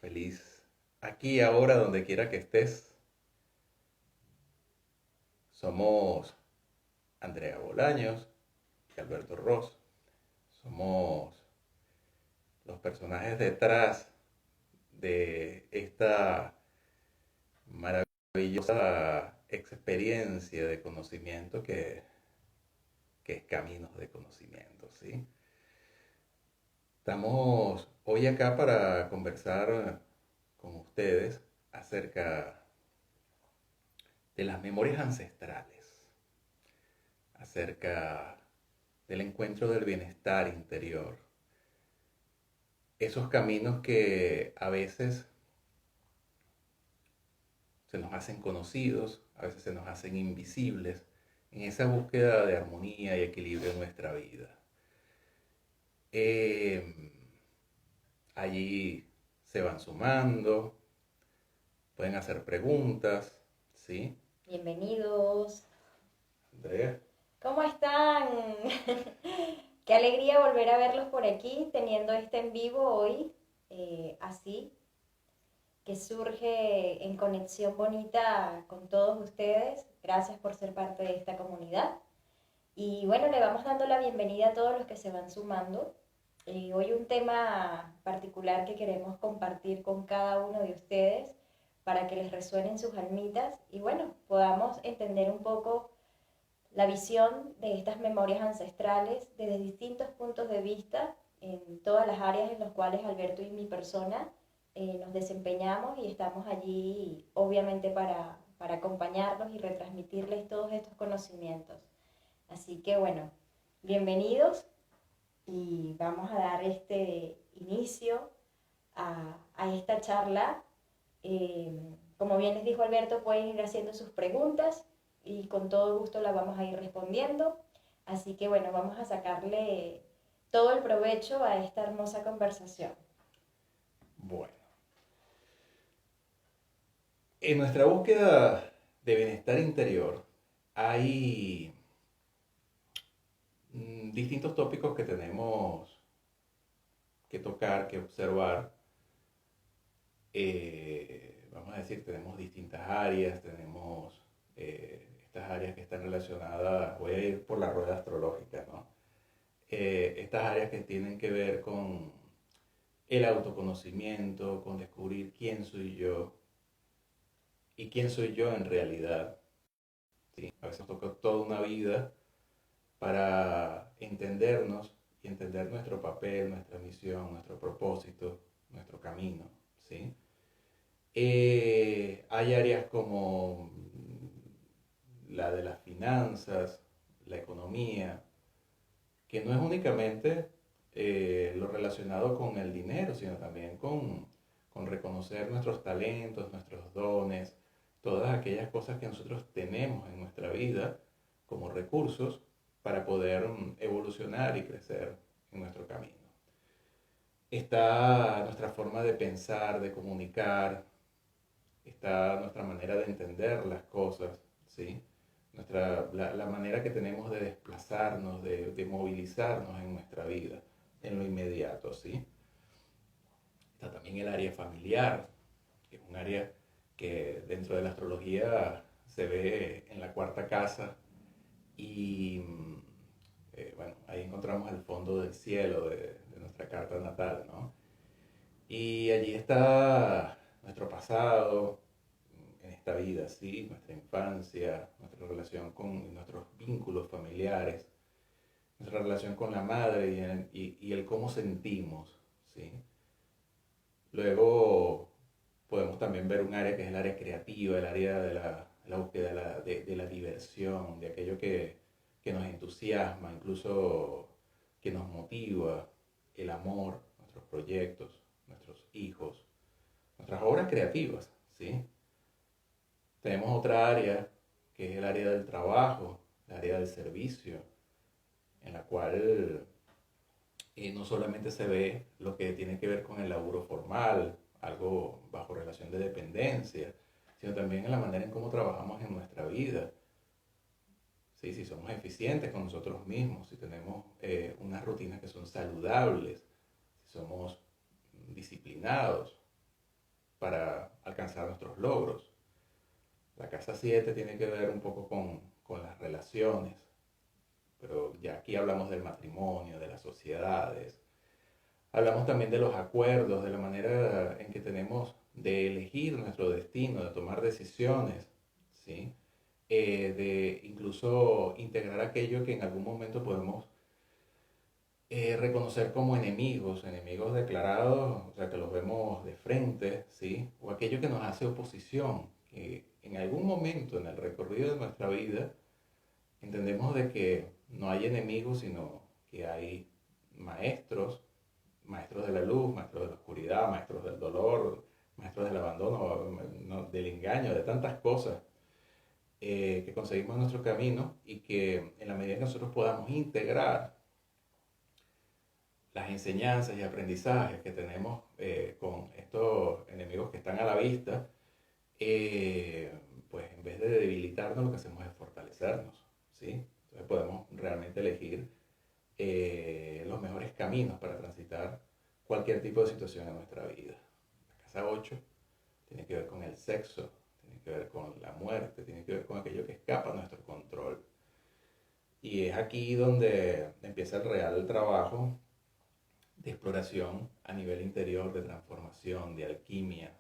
Feliz aquí, ahora, donde quiera que estés. Somos Andrea Bolaños y Alberto Ross. Somos los personajes detrás de esta maravillosa experiencia de conocimiento que es Caminos de Conocimiento, ¿sí? Estamos hoy acá para conversar con ustedes acerca de las memorias ancestrales, acerca del encuentro del bienestar interior, esos caminos que a veces se nos hacen conocidos, a veces se nos hacen invisibles, en esa búsqueda de armonía y equilibrio en nuestra vida. Eh, Allí se van sumando, pueden hacer preguntas, ¿sí? Bienvenidos. Andrea. ¿Cómo están? Qué alegría volver a verlos por aquí, teniendo este en vivo hoy, así, que surge en conexión bonita con todos ustedes. Gracias por ser parte de esta comunidad. Y bueno, le vamos dando la bienvenida a todos los que se van sumando. Hoy un tema particular que queremos compartir con cada uno de ustedes para que les resuenen sus almitas y bueno, podamos entender un poco la visión de estas memorias ancestrales desde distintos puntos de vista en todas las áreas en las cuales Alberto y mi persona nos desempeñamos y estamos allí obviamente para acompañarlos y retransmitirles todos estos conocimientos. Así que bueno, bienvenidos y vamos a dar este inicio a esta charla. Como bien les dijo Alberto, pueden ir haciendo sus preguntas y con todo gusto las vamos a ir respondiendo. Así que bueno, vamos a sacarle todo el provecho a esta hermosa conversación. Bueno, en nuestra búsqueda de bienestar interior hay distintos tópicos que tenemos que tocar, que observar. Vamos a decir, tenemos distintas áreas, tenemos estas áreas que están relacionadas, voy a ir por la rueda astrológica, ¿no? Estas áreas que tienen que ver con el autoconocimiento, con descubrir quién soy yo y quién soy yo en realidad. ¿Sí? A veces nos toca toda una vida para entendernos y entender nuestro papel, nuestra misión, nuestro propósito, nuestro camino, ¿sí? Hay áreas como la de las finanzas, la economía, que no es únicamente lo relacionado con el dinero, sino también con reconocer nuestros talentos, nuestros dones, todas aquellas cosas que nosotros tenemos en nuestra vida como recursos para poder evolucionar y crecer en nuestro camino. Está nuestra forma de pensar, de comunicar, está nuestra manera de entender las cosas, ¿sí? La manera que tenemos de desplazarnos, de movilizarnos en nuestra vida, en lo inmediato, ¿sí? Está también el área familiar, que es un área que dentro de la astrología se ve en la cuarta casa y bueno, ahí encontramos el fondo del cielo de nuestra carta natal, ¿no? Y allí está nuestro pasado en esta vida, ¿sí? Nuestra infancia, nuestra relación con nuestros vínculos familiares, nuestra relación con la madre y el cómo sentimos, ¿sí? Luego podemos también ver un área que es el área creativa, el área de la búsqueda de la diversión, de aquello que nos entusiasma, incluso que nos motiva, el amor, nuestros proyectos, nuestros hijos, nuestras obras creativas, ¿sí? Tenemos otra área que es el área del trabajo, el área del servicio, en la cual no solamente se ve lo que tiene que ver con el laburo formal, algo bajo relación de dependencia, sino también en la manera en cómo trabajamos en nuestra vida. ¿Sí? Si somos eficientes con nosotros mismos, si tenemos unas rutinas que son saludables, si somos disciplinados para alcanzar nuestros logros. La casa 7 tiene que ver un poco con las relaciones, pero ya aquí hablamos del matrimonio, de las sociedades. Hablamos también de los acuerdos, de la manera en que tenemos de elegir nuestro destino, de tomar decisiones, ¿sí? De incluso integrar aquello que en algún momento podemos reconocer como enemigos, enemigos declarados, o sea, que los vemos de frente, ¿sí? O aquello que nos hace oposición, que en algún momento en el recorrido de nuestra vida entendemos de que no hay enemigos, sino que hay maestros, maestros de la luz, maestros de la oscuridad, maestros del dolor, maestros del abandono, no, del engaño, de tantas cosas que conseguimos en nuestro camino y que en la medida que nosotros podamos integrar las enseñanzas y aprendizajes que tenemos con estos enemigos que están a la vista, eh, pues en vez de debilitarnos lo que hacemos es fortalecernos, ¿sí? Entonces podemos realmente elegir los mejores caminos para transitar cualquier tipo de situación en nuestra vida. La casa 8 tiene que ver con el sexo, tiene que ver con la muerte, tiene que ver con aquello que escapa a nuestro control. Y es aquí donde empieza el real trabajo de exploración a nivel interior, de transformación, de alquimia.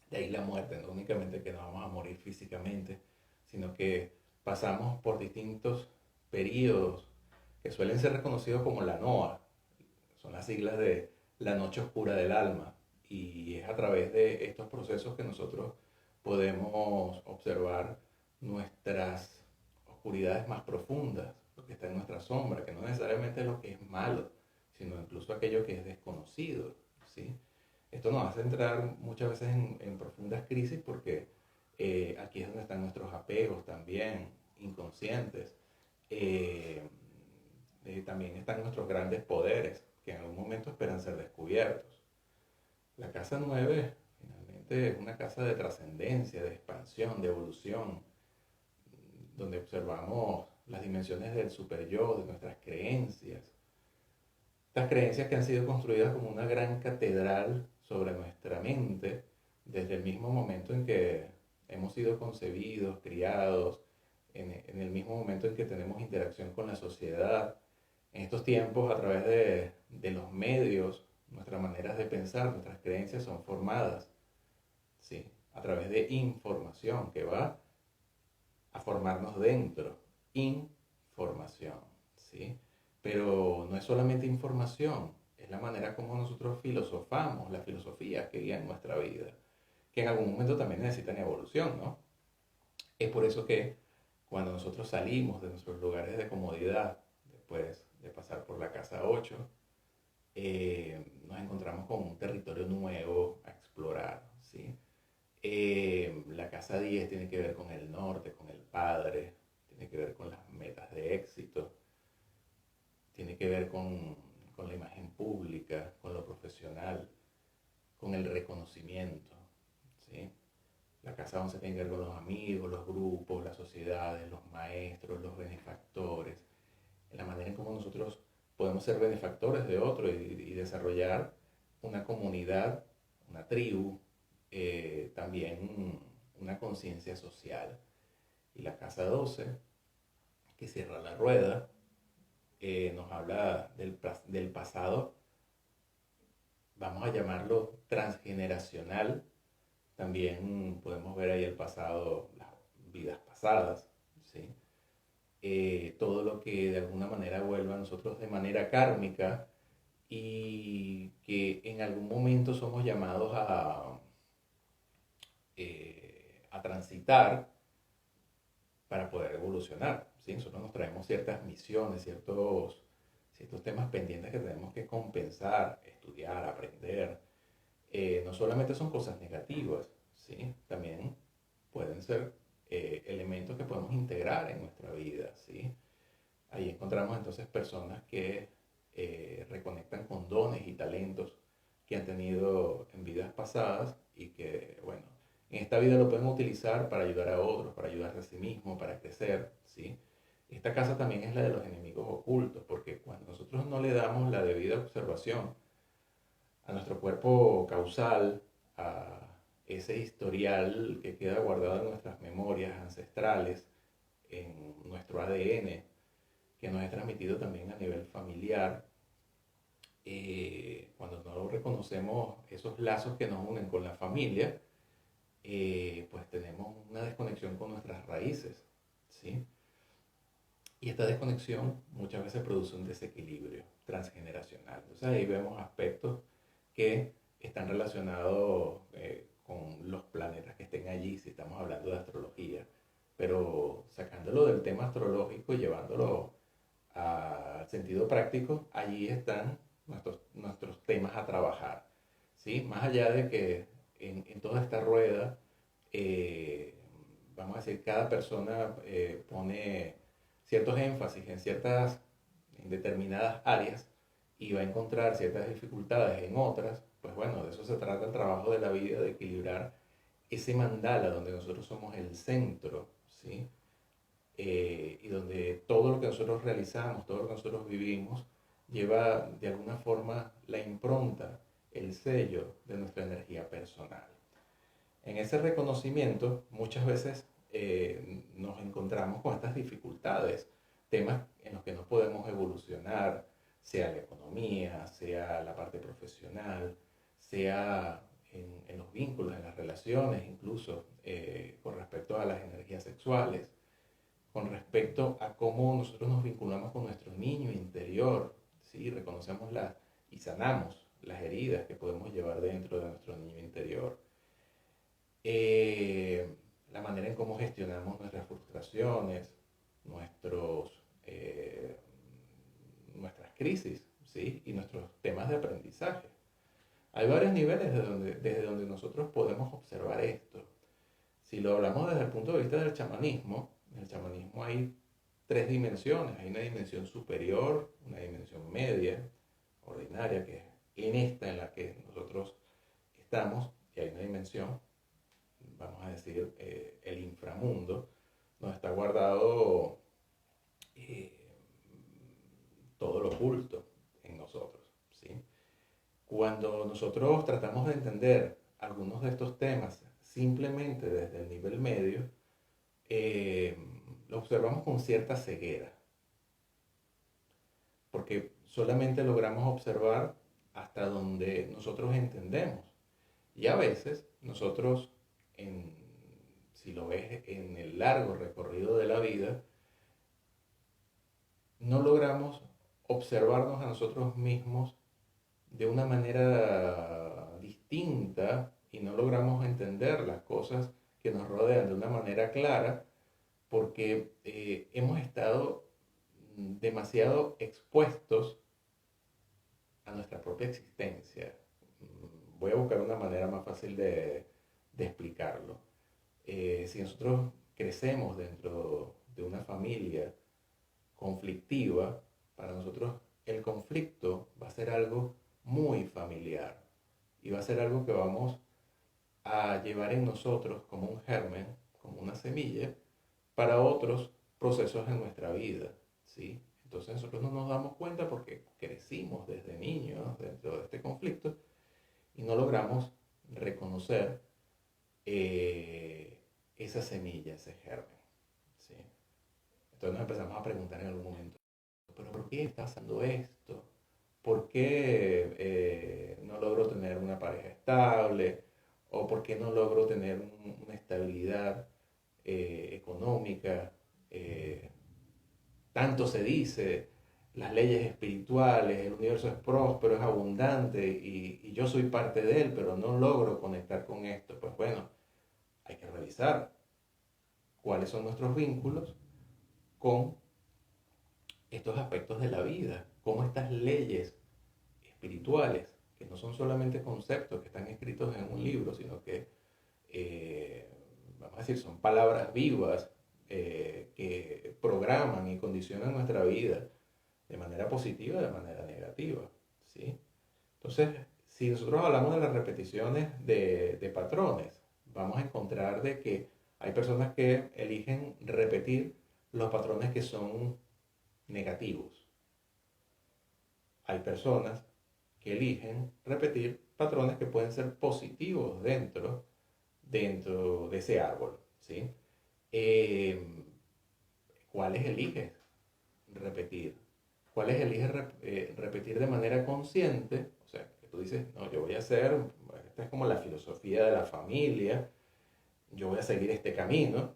De ahí la muerte, no únicamente que nos vamos a morir físicamente, sino que pasamos por distintos periodos que suelen ser reconocidos como la NOA, son las siglas de la noche oscura del alma, y es a través de estos procesos que nosotros podemos observar nuestras oscuridades más profundas, lo que está en nuestra sombra, que no necesariamente es lo que es malo, sino incluso aquello que es desconocido, ¿sí? Esto nos hace entrar muchas veces en profundas crisis porque aquí es donde están nuestros apegos también, inconscientes. Eh, También están nuestros grandes poderes, que en algún momento esperan ser descubiertos. La casa 9 finalmente es una casa de trascendencia, de expansión, de evolución, donde observamos las dimensiones del super yo, de nuestras creencias. Estas creencias que han sido construidas como una gran catedral sobre nuestra mente desde el mismo momento en que hemos sido concebidos, criados, en el mismo momento en que tenemos interacción con la sociedad. En estos tiempos, a través de los medios, nuestras maneras de pensar, nuestras creencias son formadas, ¿sí? A través de información que va a formarnos dentro. Información, ¿sí? Pero no es solamente información, es la manera como nosotros filosofamos, las filosofías que guían nuestra vida, que en algún momento también necesitan evolución, ¿no? Es por eso que cuando nosotros salimos de nuestros lugares de comodidad, después de pasar por la casa 8, nos encontramos con un territorio nuevo a explorar, ¿sí? La casa 10 tiene que ver con el norte, con el padre, tiene que ver con las metas de éxito, tiene que ver con la imagen pública, con lo profesional, con el reconocimiento, ¿sí? La casa 11 tiene que ver con los amigos, los grupos, las sociedades, los maestros, los benefactores, en la manera en cómo nosotros podemos ser benefactores de otro y desarrollar una comunidad, una tribu, también una conciencia social. Y la casa 12, que cierra la rueda, nos habla del pasado, vamos a llamarlo transgeneracional. También podemos ver ahí el pasado, las vidas pasadas, ¿sí? Todo lo que de alguna manera vuelva a nosotros de manera kármica y que en algún momento somos llamados a transitar para poder evolucionar, ¿sí? Nosotros nos traemos ciertas misiones, ciertos temas pendientes que tenemos que compensar, estudiar, aprender. No solamente son cosas negativas, ¿sí? También pueden ser elementos que podemos integrar en nuestra vida, ¿sí? Ahí encontramos entonces personas que reconectan con dones y talentos que han tenido en vidas pasadas y que, bueno, en esta vida lo pueden utilizar para ayudar a otros, para ayudarse a sí mismos, para crecer, ¿sí? Esta casa también es la de los enemigos ocultos, porque cuando nosotros no le damos la debida observación a nuestro cuerpo causal, a ese historial que queda guardado en nuestras memorias ancestrales, en nuestro ADN, que nos es transmitido también a nivel familiar. Cuando no reconocemos esos lazos que nos unen con la familia, pues tenemos una desconexión con nuestras raíces, ¿sí? Y esta desconexión muchas veces produce un desequilibrio transgeneracional. Entonces ahí vemos aspectos que están relacionados con los planetas que estén allí, si estamos hablando de astrología, pero sacándolo del tema astrológico y llevándolo al sentido práctico, allí están nuestros temas a trabajar, ¿sí? Más allá de que en toda esta rueda, eh, vamos a decir, cada persona pone ciertos énfasis en determinadas áreas y va a encontrar ciertas dificultades en otras, pues bueno, de eso se trata el trabajo de la vida, de equilibrar ese mandala donde nosotros somos el centro, ¿sí? Y donde todo lo que nosotros realizamos, todo lo que nosotros vivimos, lleva de alguna forma la impronta, el sello de nuestra energía personal. En ese reconocimiento muchas veces nos encontramos con estas dificultades, temas en los que no podemos evolucionar, sea la economía, sea la parte profesional, sea en los vínculos, en las relaciones, incluso con respecto a las energías sexuales, con respecto a cómo nosotros nos vinculamos con nuestro niño interior, ¿sí? Reconocemos y sanamos las heridas que podemos llevar dentro de nuestro niño interior. Eh, la manera en cómo gestionamos nuestras frustraciones, nuestros, eh, nuestras crisis, ¿sí? Y nuestros temas de aprendizaje. Hay varios niveles desde donde nosotros podemos observar esto. Si lo hablamos desde el punto de vista del chamanismo, en el chamanismo hay tres dimensiones. Hay una dimensión superior, una dimensión media, ordinaria, que es en esta en la que nosotros estamos, y hay una dimensión, vamos a decir, el inframundo, donde está guardado eh, todo lo oculto en nosotros, ¿sí? Cuando nosotros tratamos de entender algunos de estos temas simplemente desde el nivel medio, eh, lo observamos con cierta ceguera, porque solamente logramos observar hasta donde nosotros entendemos. Y a veces nosotros, en, si lo ves en el largo recorrido de la vida, no logramos observarnos a nosotros mismos de una manera distinta y no logramos entender las cosas que nos rodean de una manera clara porque hemos estado demasiado expuestos a nuestra propia existencia. Voy a buscar una manera más fácil de explicarlo. Si nosotros crecemos dentro de una familia conflictiva, para nosotros el conflicto va a ser algo muy familiar y va a ser algo que vamos a llevar en nosotros como un germen, como una semilla, para otros procesos en nuestra vida, ¿sí? Entonces nosotros no nos damos cuenta porque crecimos desde niños dentro de este conflicto y no logramos reconocer esa semilla, ese germen, ¿sí? Entonces nos empezamos a preguntar en algún momento, ¿pero por qué está pasando esto? ¿Por qué no logro tener una pareja estable? ¿O por qué no logro tener una estabilidad económica? Eh, Tanto se dice, las leyes espirituales, el universo es próspero, es abundante y yo soy parte de él, pero no logro conectar con esto. Pues bueno, hay que revisar cuáles son nuestros vínculos con estos aspectos de la vida, cómo estas leyes espirituales, que no son solamente conceptos que están escritos en un libro, sino que, vamos a decir, son palabras vivas que programan y condicionan nuestra vida de manera positiva y de manera negativa, ¿sí? Entonces, si nosotros hablamos de las repeticiones de patrones, vamos a encontrar de que hay personas que eligen repetir los patrones que son negativos. Hay personas que eligen repetir patrones que pueden ser positivos dentro de ese árbol, ¿sí? Eh, ¿Cuáles eliges repetir? ¿Cuáles eliges repetir de manera consciente? O sea, que tú dices, no, yo voy a hacer, esta es como la filosofía de la familia, yo voy a seguir este camino,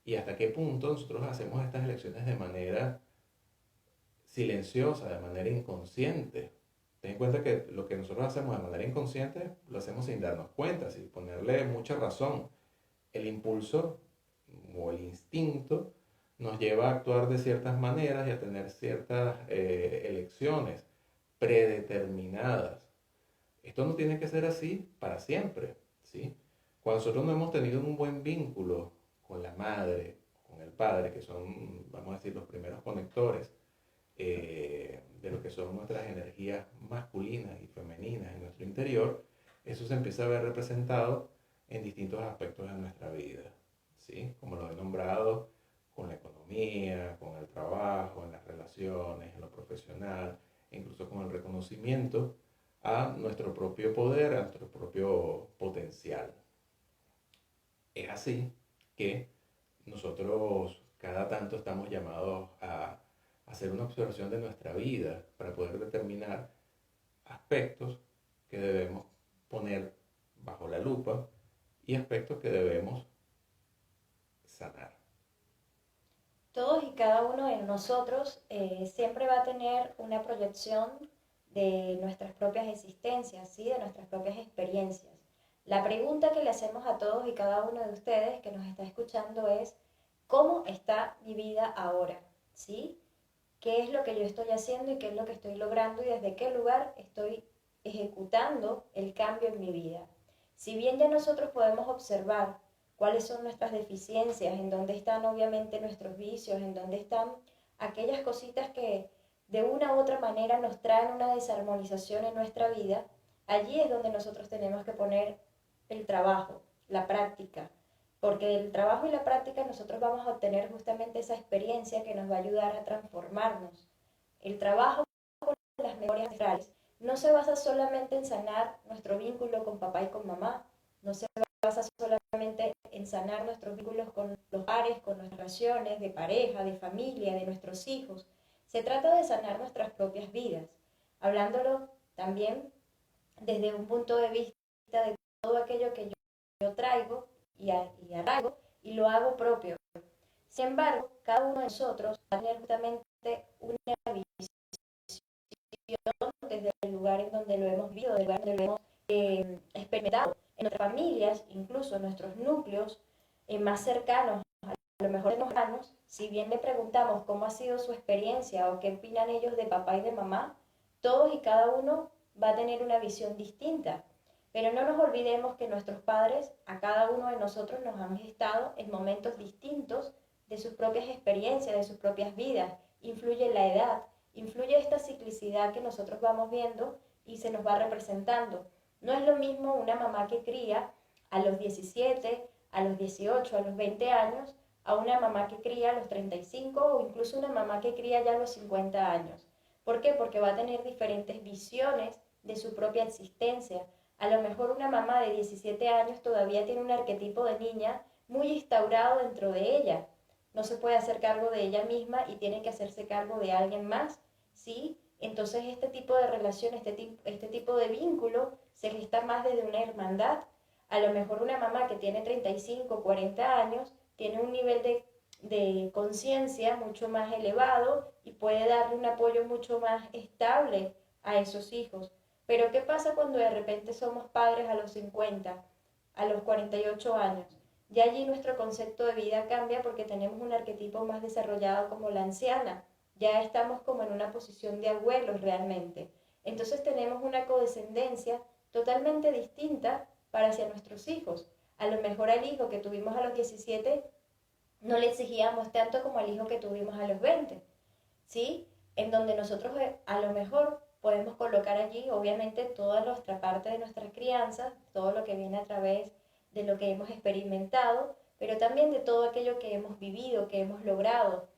y hasta qué punto nosotros hacemos estas elecciones de manera silenciosa, de manera inconsciente. Ten en cuenta que lo que nosotros hacemos de manera inconsciente lo hacemos sin darnos cuenta, sin ponerle mucha razón. El impulso o el instinto nos lleva a actuar de ciertas maneras y a tener ciertas elecciones predeterminadas. Esto no tiene que ser así para siempre, ¿sí? Cuando nosotros no hemos tenido un buen vínculo con la madre, con el padre, que son, vamos a decir, los primeros conectores de lo que son nuestras energías masculinas y femeninas en nuestro interior, eso se empieza a ver representado en distintos aspectos de nuestra vida, ¿sí? Como lo he nombrado, con la economía, con el trabajo, en las relaciones, en lo profesional, e incluso con el reconocimiento a nuestro propio poder, a nuestro propio potencial. Es así que nosotros cada tanto estamos llamados a hacer una observación de nuestra vida para poder determinar aspectos que debemos poner bajo la lupa y aspectos que debemos sanar. Todos y cada uno de nosotros siempre va a tener una proyección de nuestras propias existencias, ¿sí? De nuestras propias experiencias. La pregunta que le hacemos a todos y cada uno de ustedes que nos está escuchando es, ¿cómo está mi vida ahora? ¿Sí? ¿Qué es lo que yo estoy haciendo y qué es lo que estoy logrando y desde qué lugar estoy ejecutando el cambio en mi vida? Si bien ya nosotros podemos observar cuáles son nuestras deficiencias, en dónde están obviamente nuestros vicios, en dónde están aquellas cositas que de una u otra manera nos traen una desarmonización en nuestra vida, allí es donde nosotros tenemos que poner el trabajo, la práctica, porque del trabajo y la práctica nosotros vamos a obtener justamente esa experiencia que nos va a ayudar a transformarnos. El trabajo con las memorias ancestrales no se basa solamente en sanar nuestro vínculo con papá y con mamá, no se basa solamente en sanar nuestros vínculos con los pares, con nuestras relaciones de pareja, de familia, de nuestros hijos. Se trata de sanar nuestras propias vidas, hablándolo también desde un punto de vista de todo aquello que yo traigo y arraigo y lo hago propio. Sin embargo, cada uno de nosotros va a tener justamente una visión desde el lugar en donde lo hemos vivido, del lugar donde lo hemos experimentado, en nuestras familias, incluso en nuestros núcleos más cercanos, a lo mejor de los hermanos, si bien le preguntamos cómo ha sido su experiencia o qué opinan ellos de papá y de mamá, todos y cada uno va a tener una visión distinta. Pero no nos olvidemos que nuestros padres, a cada uno de nosotros, nos han gestado en momentos distintos de sus propias experiencias, de sus propias vidas. Influye la edad, influye esta ciclicidad que nosotros vamos viendo y se nos va representando. No es lo mismo una mamá que cría a los 17, a los 18, a los 20 años, a una mamá que cría a los 35 o incluso una mamá que cría ya a los 50 años. ¿Por qué? Porque va a tener diferentes visiones de su propia existencia. A lo mejor una mamá de 17 años todavía tiene un arquetipo de niña muy instaurado dentro de ella. No se puede hacer cargo de ella misma y tiene que hacerse cargo de alguien más, ¿sí? Entonces este tipo de relación, este tipo de vínculo se gesta más desde una hermandad. A lo mejor una mamá que tiene 35, 40 años tiene un nivel de conciencia mucho más elevado y puede darle un apoyo mucho más estable a esos hijos. Pero ¿qué pasa cuando de repente somos padres a los 50, a los 48 años? Ya allí nuestro concepto de vida cambia porque tenemos un arquetipo más desarrollado como la anciana. Ya estamos como en una posición de abuelos realmente. Entonces tenemos una codescendencia totalmente distinta para hacia nuestros hijos. A lo mejor al hijo que tuvimos a los 17 no le exigíamos tanto como al hijo que tuvimos a los 20, ¿sí? En donde nosotros a lo mejor podemos colocar allí, obviamente, toda nuestra parte de nuestra crianza, todo lo que viene a través de lo que hemos experimentado, pero también de todo aquello que hemos vivido, que hemos logrado.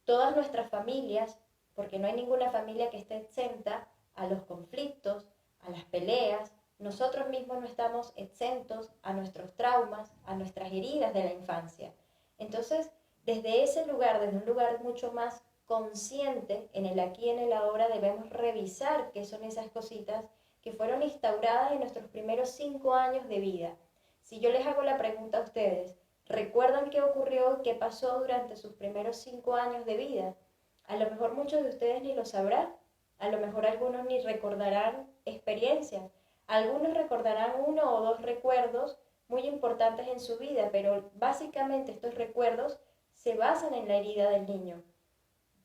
Todas nuestras familias, porque no hay ninguna familia que esté exenta a los conflictos, a las peleas. Nosotros mismos no estamos exentos a nuestros traumas, a nuestras heridas de la infancia. Entonces, desde ese lugar, desde un lugar mucho más consciente, en el aquí y en el ahora, debemos revisar qué son esas cositas que fueron instauradas en nuestros primeros 5 años de vida. Si yo les hago la pregunta a ustedes, ¿recuerdan qué ocurrió, qué pasó durante sus primeros 5 años de vida? A lo mejor muchos de ustedes ni lo sabrán, a lo mejor algunos ni recordarán experiencias, algunos recordarán 1 o 2 recuerdos muy importantes en su vida, pero básicamente estos recuerdos se basan en la herida del niño.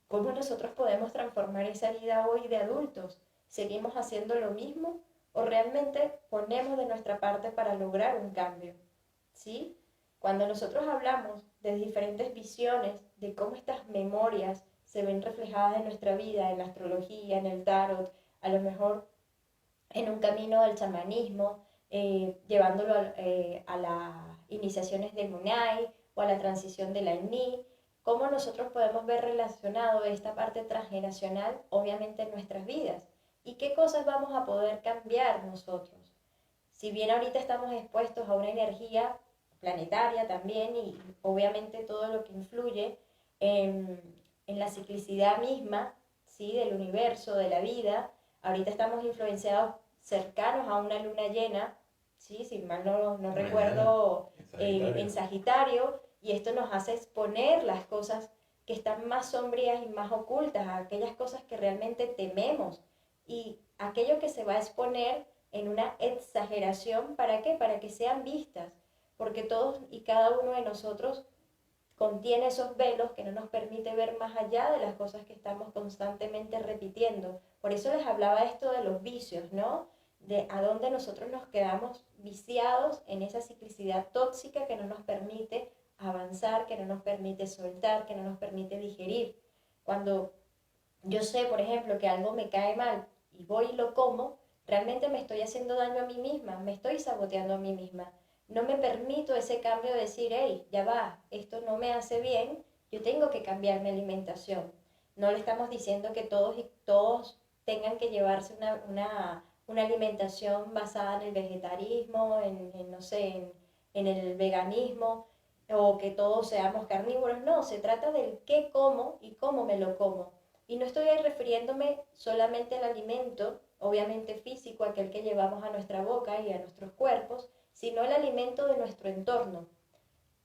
¿Cómo nosotros podemos transformar esa herida hoy de adultos? ¿Seguimos haciendo lo mismo o realmente ponemos de nuestra parte para lograr un cambio? ¿Sí? Cuando nosotros hablamos de diferentes visiones, de cómo estas memorias se ven reflejadas en nuestra vida, en la astrología, en el tarot, a lo mejor en un camino del chamanismo, llevándolo a las iniciaciones del Munay o a la transición de la ENMI, cómo nosotros podemos ver relacionado esta parte transgeneracional, obviamente, en nuestras vidas y qué cosas vamos a poder cambiar nosotros. Si bien ahorita estamos expuestos a una energía planetaria también y obviamente todo lo que influye en la ciclicidad misma, ¿sí? Del universo, de la vida, ahorita estamos influenciados cercanos a una luna llena, ¿sí? Si mal no recuerdo, en Sagitario, y esto nos hace exponer las cosas que están más sombrías y más ocultas, a aquellas cosas que realmente tememos, y aquello que se va a exponer en una exageración, ¿para qué? Para que sean vistas, porque todos y cada uno de nosotros contiene esos velos que no nos permite ver más allá de las cosas que estamos constantemente repitiendo. Por eso les hablaba esto de los vicios, ¿no? De a dónde nosotros nos quedamos viciados en esa ciclicidad tóxica que no nos permite avanzar, que no nos permite soltar, que no nos permite digerir. Cuando yo sé, por ejemplo, que algo me cae mal y voy y lo como, realmente me estoy haciendo daño a mí misma, me estoy saboteando a mí misma. No me permito ese cambio de decir, hey, ya va, esto no me hace bien, yo tengo que cambiar mi alimentación. No le estamos diciendo que todos tengan que llevarse una alimentación basada en el vegetarismo, no sé, en el veganismo, o que todos seamos carnívoros. No, se trata del qué como y cómo me lo como. Y no estoy ahí refiriéndome solamente al alimento, obviamente físico, aquel que llevamos a nuestra boca y a nuestros cuerpos, sino el alimento de nuestro entorno.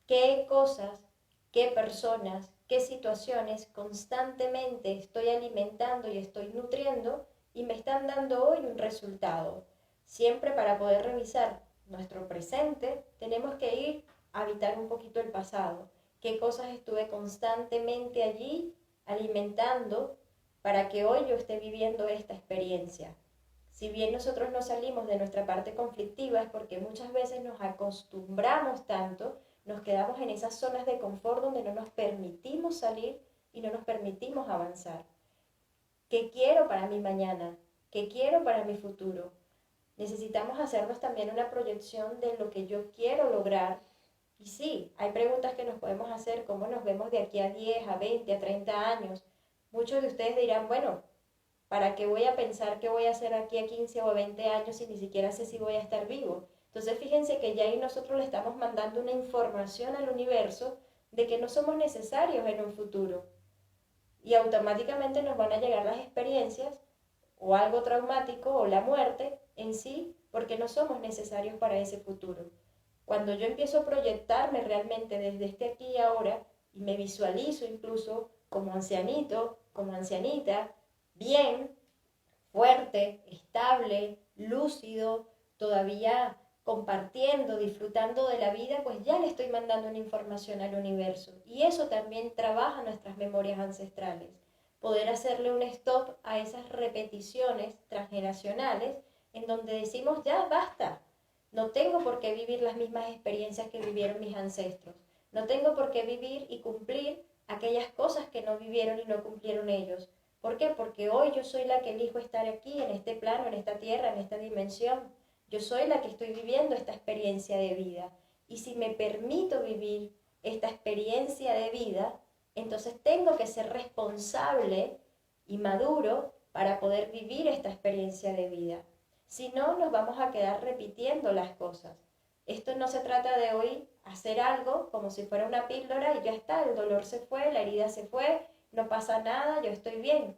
¿Qué cosas, qué personas, qué situaciones constantemente estoy alimentando y estoy nutriendo y me están dando hoy un resultado? Siempre para poder revisar nuestro presente, tenemos que ir a habitar un poquito el pasado. ¿Qué cosas estuve constantemente allí alimentando para que hoy yo esté viviendo esta experiencia? Si bien nosotros no salimos de nuestra parte conflictiva es porque muchas veces nos acostumbramos tanto, nos quedamos en esas zonas de confort donde no nos permitimos salir y no nos permitimos avanzar. ¿Qué quiero para mi mañana? ¿Qué quiero para mi futuro? Necesitamos hacernos también una proyección de lo que yo quiero lograr. Y sí, hay preguntas que nos podemos hacer, ¿cómo nos vemos de aquí a 10, a 20, a 30 años? Muchos de ustedes dirán, bueno, ¿para qué voy a pensar qué voy a hacer aquí a 15 o 20 años si ni siquiera sé si voy a estar vivo? Entonces fíjense que ya ahí nosotros le estamos mandando una información al universo de que no somos necesarios en un futuro. Y automáticamente nos van a llegar las experiencias o algo traumático o la muerte en sí, porque no somos necesarios para ese futuro. Cuando yo empiezo a proyectarme realmente desde este aquí y ahora y me visualizo incluso como ancianito, como ancianita, bien, fuerte, estable, lúcido, todavía compartiendo, disfrutando de la vida, pues ya le estoy mandando una información al universo. Y eso también trabaja nuestras memorias ancestrales. Poder hacerle un stop a esas repeticiones transgeneracionales en donde decimos, ya basta, no tengo por qué vivir las mismas experiencias que vivieron mis ancestros. No tengo por qué vivir y cumplir aquellas cosas que no vivieron y no cumplieron ellos. ¿Por qué? Porque hoy yo soy la que elijo estar aquí, en este plano, en esta tierra, en esta dimensión. Yo soy la que estoy viviendo esta experiencia de vida. Y si me permito vivir esta experiencia de vida, entonces tengo que ser responsable y maduro para poder vivir esta experiencia de vida. Si no, nos vamos a quedar repitiendo las cosas. Esto no se trata de hoy hacer algo como si fuera una píldora y ya está, el dolor se fue, la herida se fue, no pasa nada, yo estoy bien.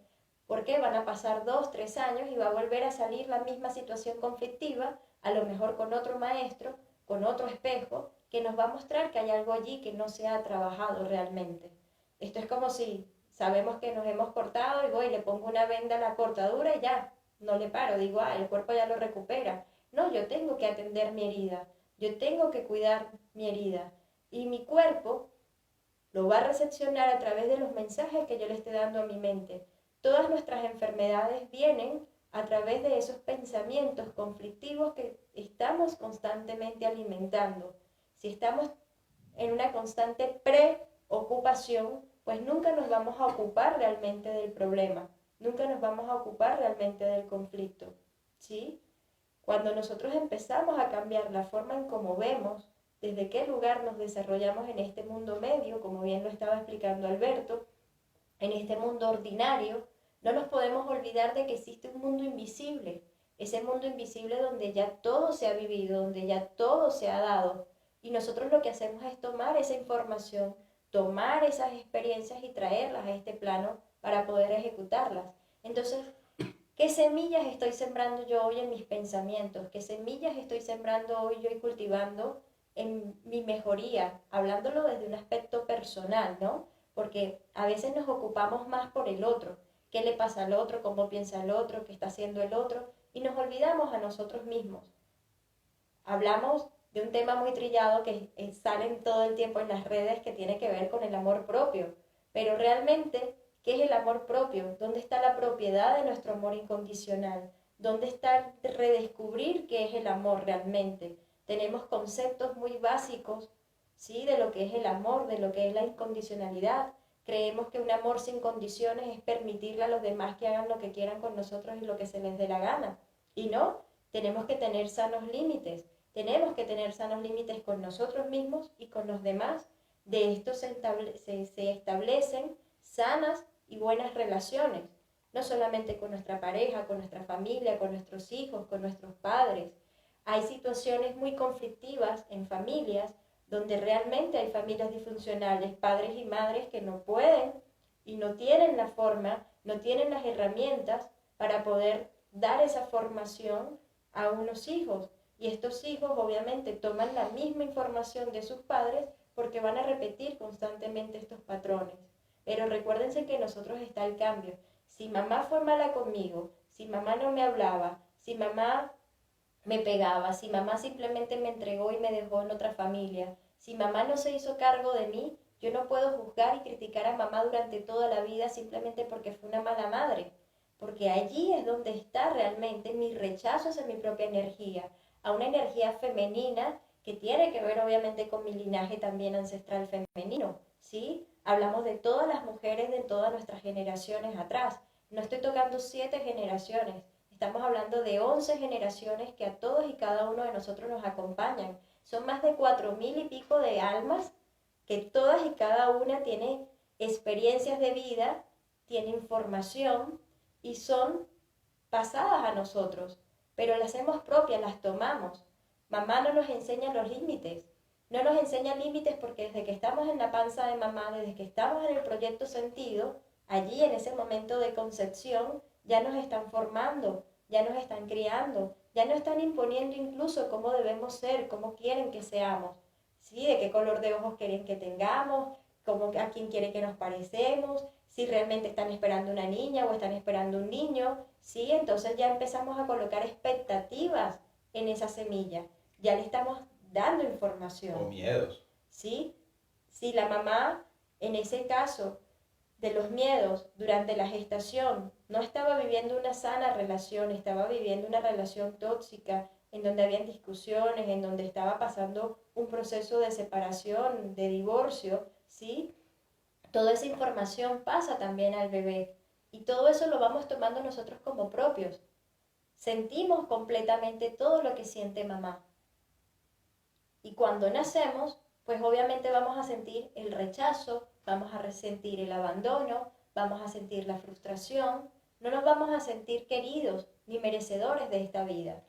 Porque van a pasar 2, 3 años y va a volver a salir la misma situación conflictiva, a lo mejor con otro maestro, con otro espejo, que nos va a mostrar que hay algo allí que no se ha trabajado realmente. Esto es como si sabemos que nos hemos cortado y voy, le pongo una venda a la cortadura y ya, no le paro, digo, el cuerpo ya lo recupera. No, yo tengo que atender mi herida, yo tengo que cuidar mi herida. Y mi cuerpo lo va a recepcionar a través de los mensajes que yo le esté dando a mi mente. Todas nuestras enfermedades vienen a través de esos pensamientos conflictivos que estamos constantemente alimentando. Si estamos en una constante preocupación, pues nunca nos vamos a ocupar realmente del problema, nunca nos vamos a ocupar realmente del conflicto, ¿sí? Cuando nosotros empezamos a cambiar la forma en cómo vemos, desde qué lugar nos desarrollamos en este mundo medio, como bien lo estaba explicando Alberto, en este mundo ordinario, no nos podemos olvidar de que existe un mundo invisible, ese mundo invisible donde ya todo se ha vivido, donde ya todo se ha dado, y nosotros lo que hacemos es tomar esa información, tomar esas experiencias y traerlas a este plano para poder ejecutarlas. Entonces, ¿qué semillas estoy sembrando yo hoy en mis pensamientos? ¿Qué semillas estoy sembrando hoy yo y cultivando en mi mejoría? Hablándolo desde un aspecto personal, ¿no? Porque a veces nos ocupamos más por el otro. ¿Qué le pasa al otro? ¿Cómo piensa el otro? ¿Qué está haciendo el otro? Y nos olvidamos a nosotros mismos. Hablamos de un tema muy trillado que salen todo el tiempo en las redes que tiene que ver con el amor propio. Pero realmente, ¿qué es el amor propio? ¿Dónde está la propiedad de nuestro amor incondicional? ¿Dónde está el redescubrir qué es el amor realmente? Tenemos conceptos muy básicos, ¿sí? De lo que es el amor, de lo que es la incondicionalidad. Creemos que un amor sin condiciones es permitirle a los demás que hagan lo que quieran con nosotros y lo que se les dé la gana. Y no, tenemos que tener sanos límites. Tenemos que tener sanos límites con nosotros mismos y con los demás. De esto se establecen sanas y buenas relaciones, no solamente con nuestra pareja, con nuestra familia, con nuestros hijos, con nuestros padres. Hay situaciones muy conflictivas en familias donde realmente hay familias disfuncionales, padres y madres que no pueden y no tienen la forma, no tienen las herramientas para poder dar esa formación a unos hijos. Y estos hijos obviamente toman la misma información de sus padres porque van a repetir constantemente estos patrones. Pero recuérdense que en nosotros está el cambio. Si mamá fue mala conmigo, si mamá no me hablaba, si mamá me pegaba, si mamá simplemente me entregó y me dejó en otra familia, si mamá no se hizo cargo de mí, yo no puedo juzgar y criticar a mamá durante toda la vida simplemente porque fue una mala madre. Porque allí es donde está realmente mi rechazo hacia mi propia energía, a una energía femenina que tiene que ver obviamente con mi linaje también ancestral femenino, ¿sí? Hablamos de todas las mujeres de todas nuestras generaciones atrás. No estoy tocando 7 generaciones, estamos hablando de 11 generaciones que a todos y cada uno de nosotros nos acompañan. Son más de 4.000 y pico de almas que todas y cada una tiene experiencias de vida, tiene información y son pasadas a nosotros, pero las hacemos propias, las tomamos. Mamá no nos enseña los límites, no nos enseña límites porque desde que estamos en la panza de mamá, desde que estamos en el proyecto sentido, allí en ese momento de concepción, ya nos están formando, ya nos están criando, ya nos están imponiendo incluso cómo debemos ser, cómo quieren que seamos, ¿sí? De qué color de ojos quieren que tengamos, cómo, a quién quiere que nos parecemos, si realmente están esperando una niña o están esperando un niño, ¿sí? Entonces ya empezamos a colocar expectativas en esa semilla, ya le estamos dando información. O miedos. ¿Sí? Si la mamá, en ese caso de los miedos, durante la gestación, no estaba viviendo una sana relación, estaba viviendo una relación tóxica, en donde habían discusiones, en donde estaba pasando un proceso de separación, de divorcio, ¿sí? Toda esa información pasa también al bebé y todo eso lo vamos tomando nosotros como propios. Sentimos completamente todo lo que siente mamá. Y cuando nacemos, pues obviamente vamos a sentir el rechazo, vamos a sentir el abandono, vamos a sentir la frustración, no nos vamos a sentir queridos ni merecedores de esta vida.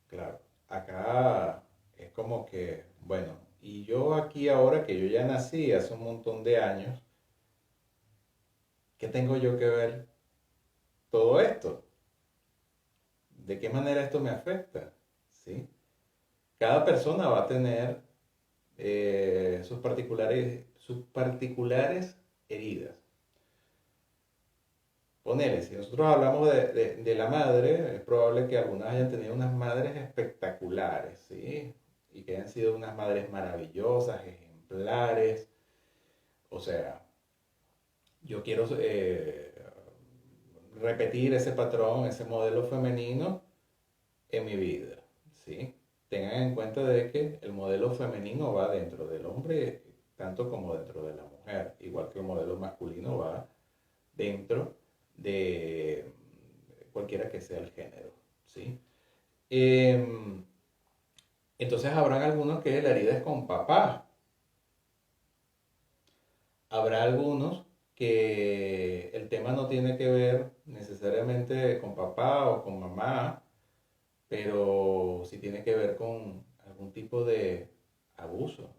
Claro, acá es como que, bueno, y yo aquí ahora que yo ya nací hace un montón de años, ¿qué tengo yo que ver todo esto? ¿De qué manera esto me afecta? ¿Sí? Cada persona va a tener sus particulares heridas. Ponele, si nosotros hablamos de la madre, es probable que algunas hayan tenido unas madres espectaculares, ¿sí? Y que hayan sido unas madres maravillosas, ejemplares. O sea, yo quiero repetir ese patrón, ese modelo femenino en mi vida, ¿sí? Tengan en cuenta de que el modelo femenino va dentro del hombre tanto como dentro de la mujer, igual que el modelo masculino va dentro de cualquiera que sea el género, ¿sí? Eh, entonces habrán algunos que la herida es con papá, habrá algunos que el tema no tiene que ver necesariamente con papá o con mamá, pero sí tiene que ver con algún tipo de abuso,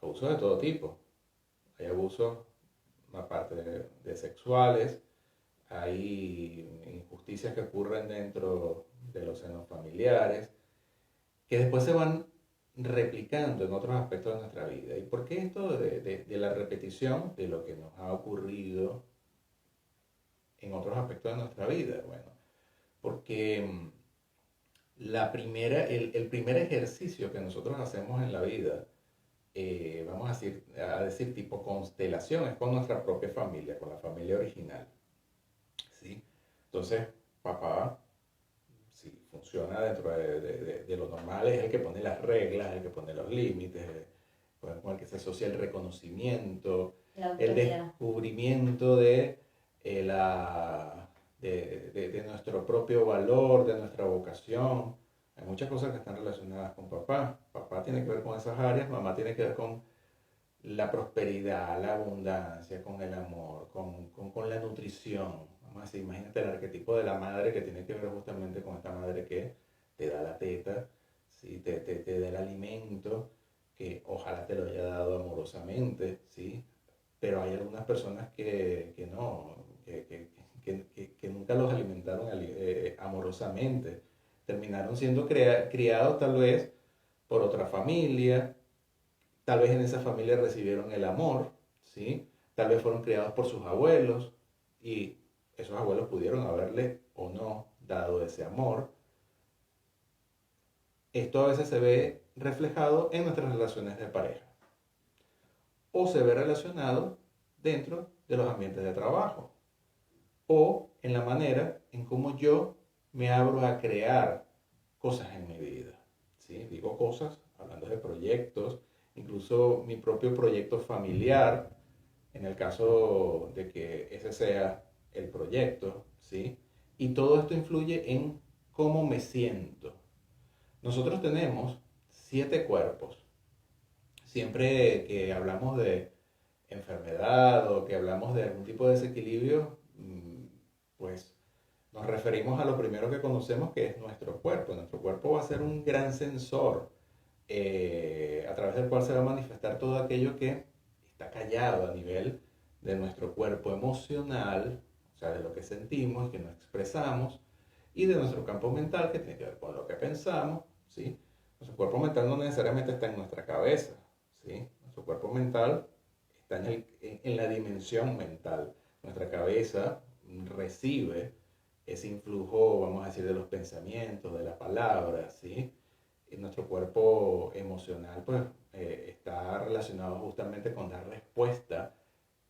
abuso de todo tipo. Hay abusos aparte de sexuales, hay injusticias que ocurren dentro de los senos familiares, que después se van replicando en otros aspectos de nuestra vida. ¿Y por qué esto de la repetición de lo que nos ha ocurrido en otros aspectos de nuestra vida? Bueno, porque el primer ejercicio que nosotros hacemos en la vida, vamos a decir tipo constelación, es con nuestra propia familia, con la familia original, ¿sí? Entonces, papá, si funciona dentro de lo normal, es el que pone las reglas, el que pone los límites, con el que se asocia el reconocimiento, La el autoridad. descubrimiento eh, la, de nuestro propio valor, de nuestra vocación. Hay muchas cosas que están relacionadas con papá. Papá tiene que ver con esas áreas, mamá tiene que ver con la prosperidad, la abundancia, con el amor, con la nutrición. Vamos a decir, imagínate el arquetipo de la madre que tiene que ver justamente con esta madre que te da la teta, ¿sí? Te da el alimento, que ojalá te lo haya dado amorosamente, ¿sí? Pero hay algunas personas que no, que nunca los alimentaron amorosamente. Terminaron siendo criados tal vez por otra familia, tal vez en esa familia recibieron el amor, ¿sí? Tal vez fueron criados por sus abuelos y esos abuelos pudieron haberle o no dado ese amor. Esto a veces se ve reflejado en nuestras relaciones de pareja o se ve relacionado dentro de los ambientes de trabajo o en la manera en cómo yo me abro a crear cosas en mi vida. ¿Sí? Digo cosas hablando de proyectos, incluso mi propio proyecto familiar, en el caso de que ese sea el proyecto, ¿sí? Y todo esto influye en cómo me siento. Nosotros tenemos 7 cuerpos. Siempre que hablamos de enfermedad o que hablamos de algún tipo de desequilibrio, pues nos referimos a lo primero que conocemos, que es nuestro cuerpo. Nuestro cuerpo va a ser un gran sensor a través del cual se va a manifestar todo aquello que está callado a nivel de nuestro cuerpo emocional, o sea, de lo que sentimos y que no expresamos, y de nuestro campo mental, que tiene que ver con lo que pensamos, ¿sí? Nuestro cuerpo mental no necesariamente está en nuestra cabeza, ¿sí? Nuestro cuerpo mental está en la dimensión mental. Nuestra cabeza recibe ese influjo, vamos a decir, de los pensamientos, de las palabras, ¿sí? Y nuestro cuerpo emocional, pues, está relacionado justamente con la respuesta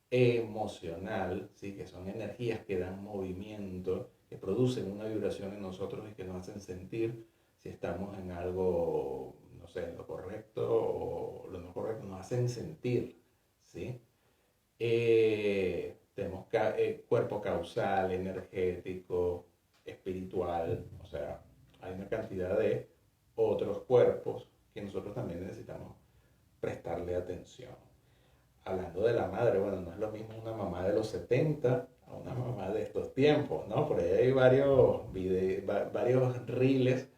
emocional, ¿sí? Que son energías que dan movimiento, que producen una vibración en nosotros y que nos hacen sentir si estamos en algo, no sé, en lo correcto o lo no correcto, nos hacen sentir, ¿sí? Tenemos cuerpo causal, energético, espiritual, o sea, hay una cantidad de otros cuerpos que nosotros también necesitamos prestarle atención. Hablando de la madre, bueno, no es lo mismo una mamá de los 70 a a una mamá de estos tiempos, ¿no? Por ahí hay varios reels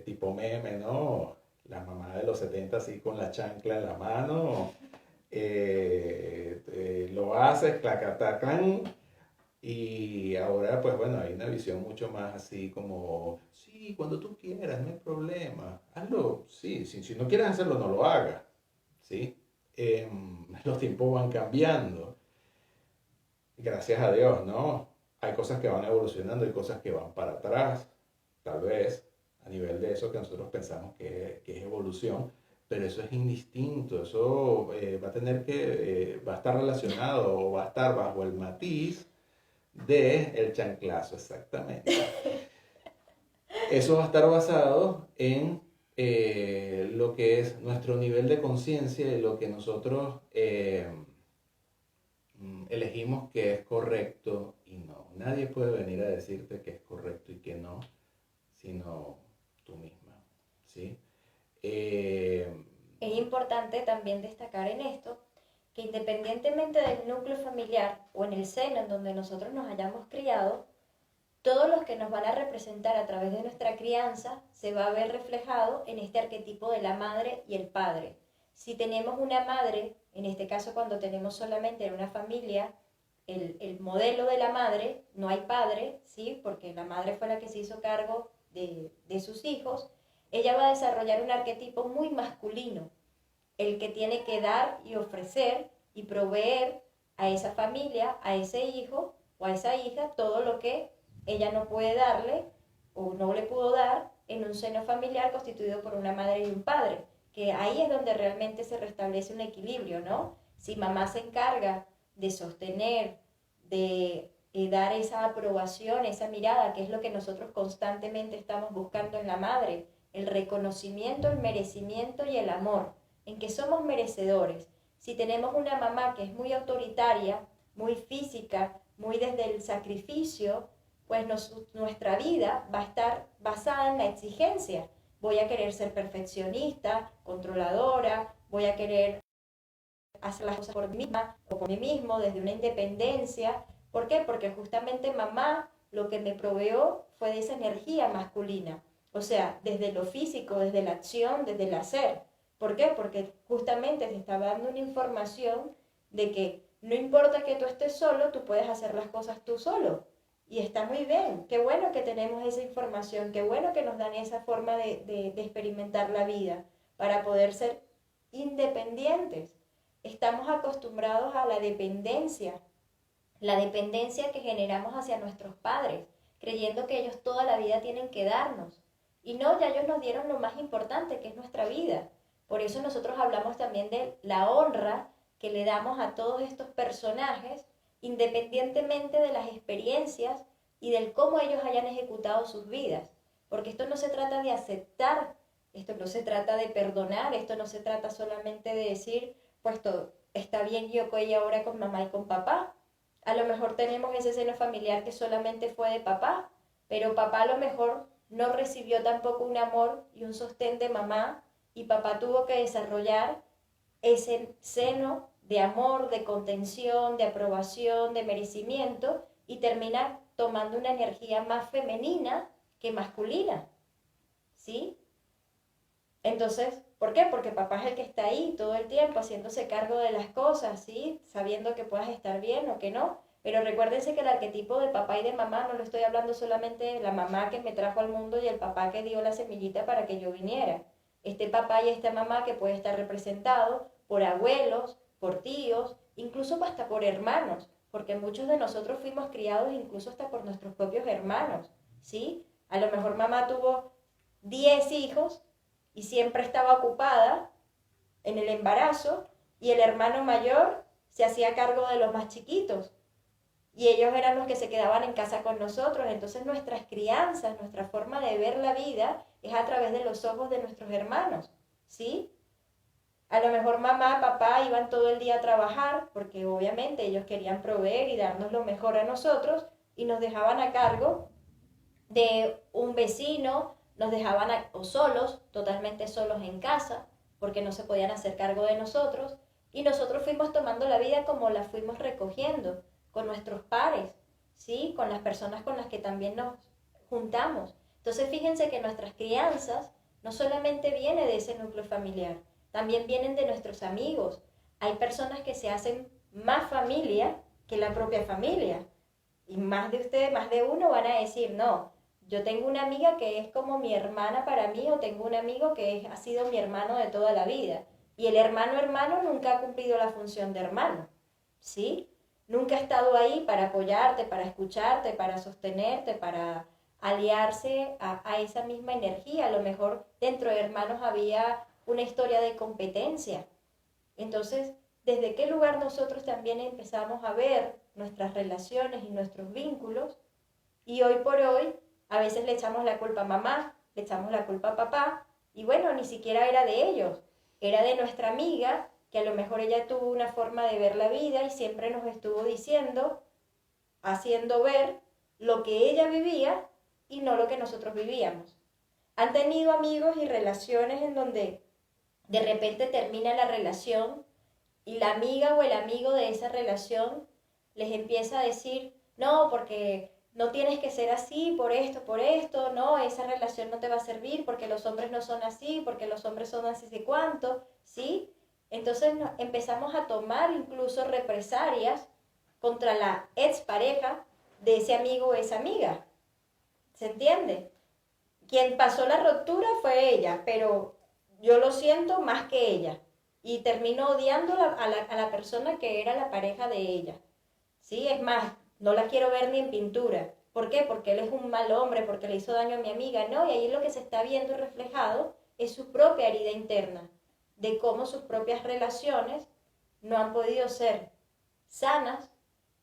tipo meme, ¿no? La mamá de los 70 así con la chancla en la mano, lo hace, clacatacán, y ahora pues bueno, hay una visión mucho más así como, sí, cuando tú quieras, no hay problema, hazlo, sí, si no quieres hacerlo, no lo hagas, ¿sí? Los tiempos van cambiando, gracias a Dios, ¿no? Hay cosas que van evolucionando, hay cosas que van para atrás, tal vez, a nivel de eso que nosotros pensamos que es evolución, pero eso es indistinto, eso va a tener va a estar relacionado o va a estar bajo el matiz de el chanclazo, exactamente. Eso va a estar basado en lo que es nuestro nivel de conciencia y lo que nosotros elegimos que es correcto y no. Nadie puede venir a decirte que es correcto y que no, sino tú misma, ¿sí? Eh, Es importante también destacar en esto que independientemente del núcleo familiar o en el seno en donde nosotros nos hayamos criado, todos los que nos van a representar a través de nuestra crianza se va a ver reflejado en este arquetipo de la madre y el padre. Si tenemos una madre, en este caso cuando tenemos solamente en una familia el modelo de la madre, no hay padre, ¿sí? Porque la madre fue la que se hizo cargo de sus hijos, ella va a desarrollar un arquetipo muy masculino, el que tiene que dar y ofrecer y proveer a esa familia, a ese hijo o a esa hija todo lo que ella no puede darle o no le pudo dar en un seno familiar constituido por una madre y un padre, que ahí es donde realmente se restablece un equilibrio, ¿no? Si mamá se encarga de sostener, de dar esa aprobación, esa mirada, que es lo que nosotros constantemente estamos buscando en la madre, el reconocimiento, el merecimiento y el amor, en que somos merecedores. Si tenemos una mamá que es muy autoritaria, muy física, muy desde el sacrificio, pues nuestra vida va a estar basada en la exigencia. Voy a querer ser perfeccionista, controladora, voy a querer hacer las cosas por mí misma o por mí mismo, desde una independencia. ¿Por qué? Porque justamente mamá lo que me proveó fue de esa energía masculina. O sea, desde lo físico, desde la acción, desde el hacer. ¿Por qué? Porque justamente te estaba dando una información de que no importa que tú estés solo, tú puedes hacer las cosas tú solo. Y está muy bien, qué bueno que tenemos esa información, qué bueno que nos dan esa forma de experimentar la vida para poder ser independientes. Estamos acostumbrados a la dependencia que generamos hacia nuestros padres, creyendo que ellos toda la vida tienen que darnos. Y no, ya ellos nos dieron lo más importante, que es nuestra vida. Por eso nosotros hablamos también de la honra que le damos a todos estos personajes, independientemente de las experiencias y del cómo ellos hayan ejecutado sus vidas. Porque esto no se trata de aceptar, esto no se trata de perdonar, esto no se trata solamente de decir, pues todo está bien, yo estoy ahora con mamá y con papá. A lo mejor tenemos ese seno familiar que solamente fue de papá, pero papá a lo mejor no recibió tampoco un amor y un sostén de mamá, y papá tuvo que desarrollar ese seno de amor, de contención, de aprobación, de merecimiento, y termina tomando una energía más femenina que masculina, ¿sí? Entonces, ¿por qué? Porque papá es el que está ahí todo el tiempo haciéndose cargo de las cosas, ¿sí? Sabiendo que puedas estar bien o que no. Pero recuérdense que el arquetipo de papá y de mamá no lo estoy hablando solamente de la mamá que me trajo al mundo y el papá que dio la semillita para que yo viniera. Este papá y esta mamá que puede estar representado por abuelos, por tíos, incluso hasta por hermanos, porque muchos de nosotros fuimos criados incluso hasta por nuestros propios hermanos, ¿sí? A lo mejor mamá tuvo 10 hijos y siempre estaba ocupada en el embarazo, y el hermano mayor se hacía cargo de los más chiquitos y ellos eran los que se quedaban en casa con nosotros. Entonces nuestras crianzas, nuestra forma de ver la vida es a través de los ojos de nuestros hermanos, ¿sí? A lo mejor mamá, papá iban todo el día a trabajar porque obviamente ellos querían proveer y darnos lo mejor a nosotros, y nos dejaban a cargo de un vecino, nos dejaban o solos, totalmente solos en casa, porque no se podían hacer cargo de nosotros, y nosotros fuimos tomando la vida como la fuimos recogiendo. con nuestros pares, ¿sí? Con las personas con las que también nos juntamos. Entonces fíjense que nuestras crianzas no solamente viene de ese núcleo familiar, también vienen de nuestros amigos. Hay personas que se hacen más familia que la propia familia. Y más de ustedes, más de uno van a decir, no, yo tengo una amiga que es como mi hermana para mí o tengo un amigo que ha sido mi hermano de toda la vida. Y el hermano nunca ha cumplido la función de hermano, ¿sí? Nunca ha estado ahí para apoyarte, para escucharte, para sostenerte, para aliarse a esa misma energía. A lo mejor dentro de hermanos había una historia de competencia. Entonces, ¿desde qué lugar nosotros también empezamos a ver nuestras relaciones y nuestros vínculos? Y hoy por hoy, a veces le echamos la culpa a mamá, le echamos la culpa a papá, y bueno, ni siquiera era de ellos, era de nuestra amiga, que a lo mejor ella tuvo una forma de ver la vida y siempre nos estuvo diciendo, haciendo ver lo que ella vivía y no lo que nosotros vivíamos. Han tenido amigos y relaciones en donde de repente termina la relación y la amiga o el amigo de esa relación les empieza a decir, no, porque no tienes que ser así, por esto, no, esa relación no te va a servir porque los hombres no son así, porque los hombres son así de cuánto, ¿sí? Entonces empezamos a tomar incluso represalias contra la expareja de ese amigo o esa amiga. ¿Se entiende? Quien pasó la ruptura fue ella, pero yo lo siento más que ella. Y termino odiando a la persona que era la pareja de ella. Sí, es más, no la quiero ver ni en pintura. ¿Por qué? Porque él es un mal hombre, porque le hizo daño a mi amiga. No, y ahí lo que se está viendo reflejado es su propia herida interna, de cómo sus propias relaciones no han podido ser sanas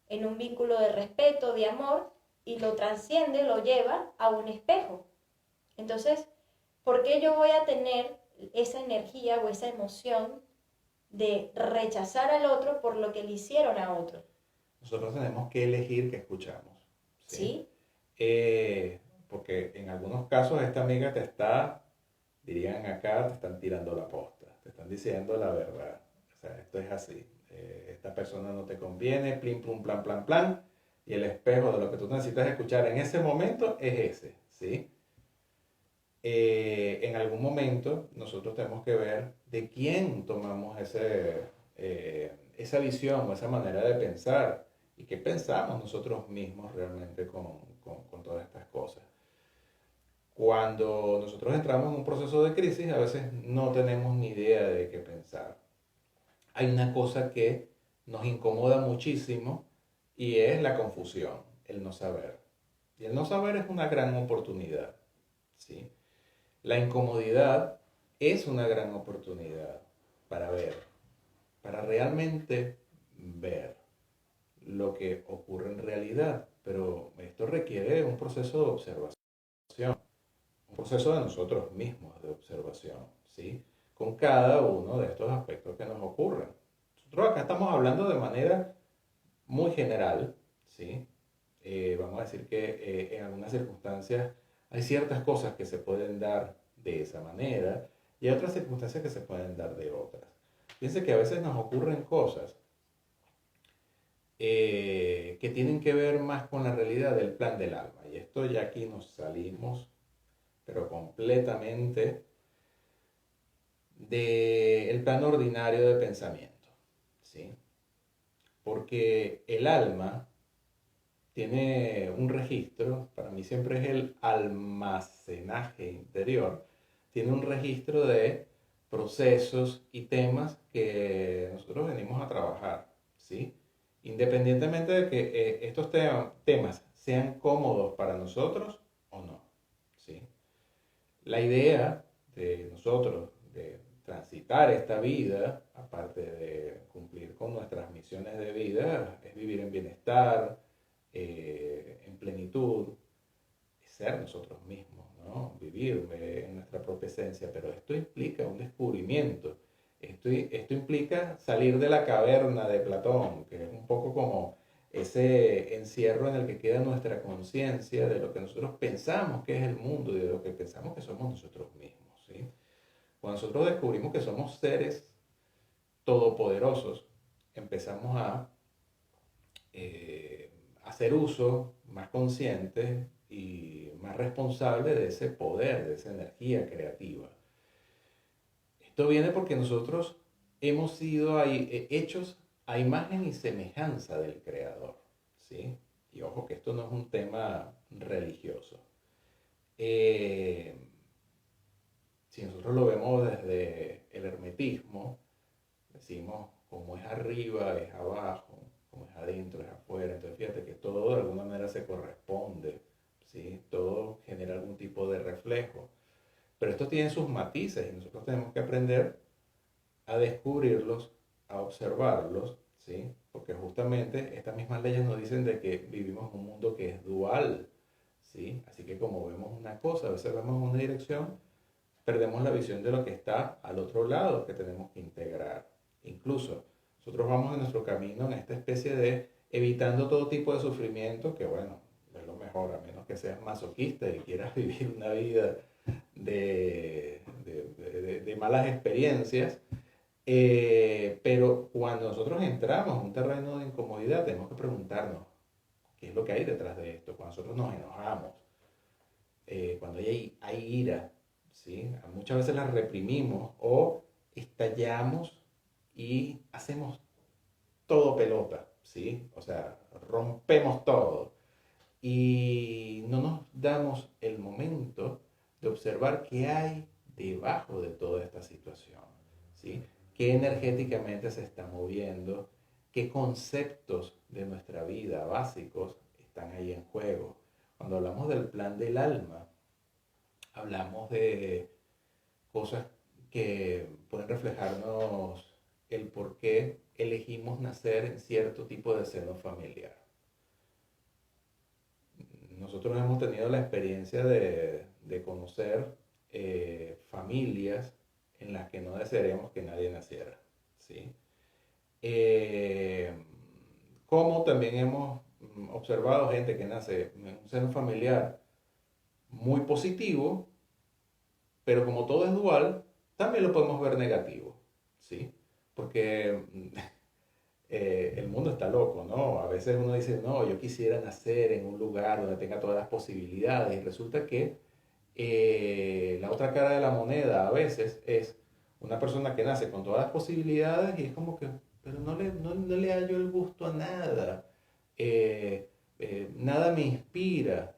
en un vínculo de respeto, de amor, y lo trasciende, lo lleva a un espejo. Entonces, ¿por qué yo voy a tener esa energía o esa emoción de rechazar al otro por lo que le hicieron a otro? Nosotros tenemos que elegir qué escuchamos, ¿sí? ¿Sí? Porque en algunos casos esta amiga te está, dirían acá, te están tirando la posta, te están diciendo la verdad. O sea, esto es así. Esta persona no te conviene, plim, plum, plan, plan, plan. Y el espejo de lo que tú necesitas escuchar en ese momento es ese, ¿sí? En algún momento nosotros tenemos que ver de quién tomamos esa visión o esa manera de pensar y qué pensamos nosotros mismos realmente con todas estas cosas. Cuando nosotros entramos en un proceso de crisis, a veces no tenemos ni idea de qué pensar. Hay una cosa que nos incomoda muchísimo y es la confusión, el no saber. Y el no saber es una gran oportunidad, ¿sí? La incomodidad es una gran oportunidad para ver, para realmente ver lo que ocurre en realidad. Pero esto requiere un proceso de observación, un proceso de nosotros mismos de observación, ¿sí? Con cada uno de estos aspectos que nos ocurren. Nosotros acá estamos hablando de manera muy general, ¿sí? Vamos a decir que en algunas circunstancias hay ciertas cosas que se pueden dar de esa manera y hay otras circunstancias que se pueden dar de otras. Fíjense que a veces nos ocurren cosas que tienen que ver más con la realidad del plan del alma. Y esto ya aquí nos salimos, pero completamente del plan ordinario de pensamiento, ¿sí? Porque el alma tiene un registro, para mí siempre es el almacenaje interior, tiene un registro de procesos y temas que nosotros venimos a trabajar, ¿sí? Independientemente de que estos temas sean cómodos para nosotros o no, ¿sí? La idea de nosotros de transitar esta vida, aparte de cumplir con nuestras misiones de vida, es vivir en bienestar, en plenitud, es ser nosotros mismos, ¿no? Vivir en nuestra propia esencia, pero esto implica un descubrimiento, esto implica salir de la caverna de Platón, que es un poco como ese encierro en el que queda nuestra conciencia de lo que nosotros pensamos que es el mundo y de lo que pensamos que somos nosotros mismos, ¿sí? Cuando nosotros descubrimos que somos seres todopoderosos, empezamos a hacer uso más consciente y más responsable de ese poder, de esa energía creativa. Esto viene porque nosotros hemos sido hechos a imagen y semejanza del Creador, ¿sí? Y ojo que esto no es un tema religioso. Eh, si nosotros lo vemos desde el hermetismo, decimos como es arriba, es abajo, como es adentro, es afuera. Entonces fíjate que todo de alguna manera se corresponde, ¿sí? Todo genera algún tipo de reflejo. Pero esto tiene sus matices y nosotros tenemos que aprender a descubrirlos, a observarlos, ¿sí? Porque justamente estas mismas leyes nos dicen de que vivimos en un mundo que es dual, ¿sí? Así que como vemos una cosa, a veces vemos una dirección, perdemos la visión de lo que está al otro lado que tenemos que integrar. Incluso nosotros vamos en nuestro camino en esta especie de evitando todo tipo de sufrimiento, que bueno, es lo mejor, a menos que seas masoquista y quieras vivir una vida de malas experiencias. Pero cuando nosotros entramos en un terreno de incomodidad, tenemos que preguntarnos qué es lo que hay detrás de esto. Cuando nosotros nos enojamos, cuando hay ira, ¿sí? Muchas veces la reprimimos o estallamos y hacemos todo pelota, ¿sí? O sea, rompemos todo y no nos damos el momento de observar qué hay debajo de toda esta situación, ¿sí? Qué energéticamente se está moviendo, qué conceptos de nuestra vida básicos están ahí en juego. Cuando hablamos del plan del alma, hablamos de cosas que pueden reflejarnos el por qué elegimos nacer en cierto tipo de seno familiar. Nosotros hemos tenido la experiencia de conocer familias en las que no desearíamos que nadie naciera, ¿sí? Eh, Como también hemos observado gente que nace en un seno familiar muy positivo, pero como todo es dual, también lo podemos ver negativo, ¿sí? Porque el mundo está loco, ¿no? A veces uno dice, no, yo quisiera nacer en un lugar donde tenga todas las posibilidades y resulta que la otra cara de la moneda a veces es una persona que nace con todas las posibilidades y es como que, pero no le hallo el gusto a nada, nada me inspira,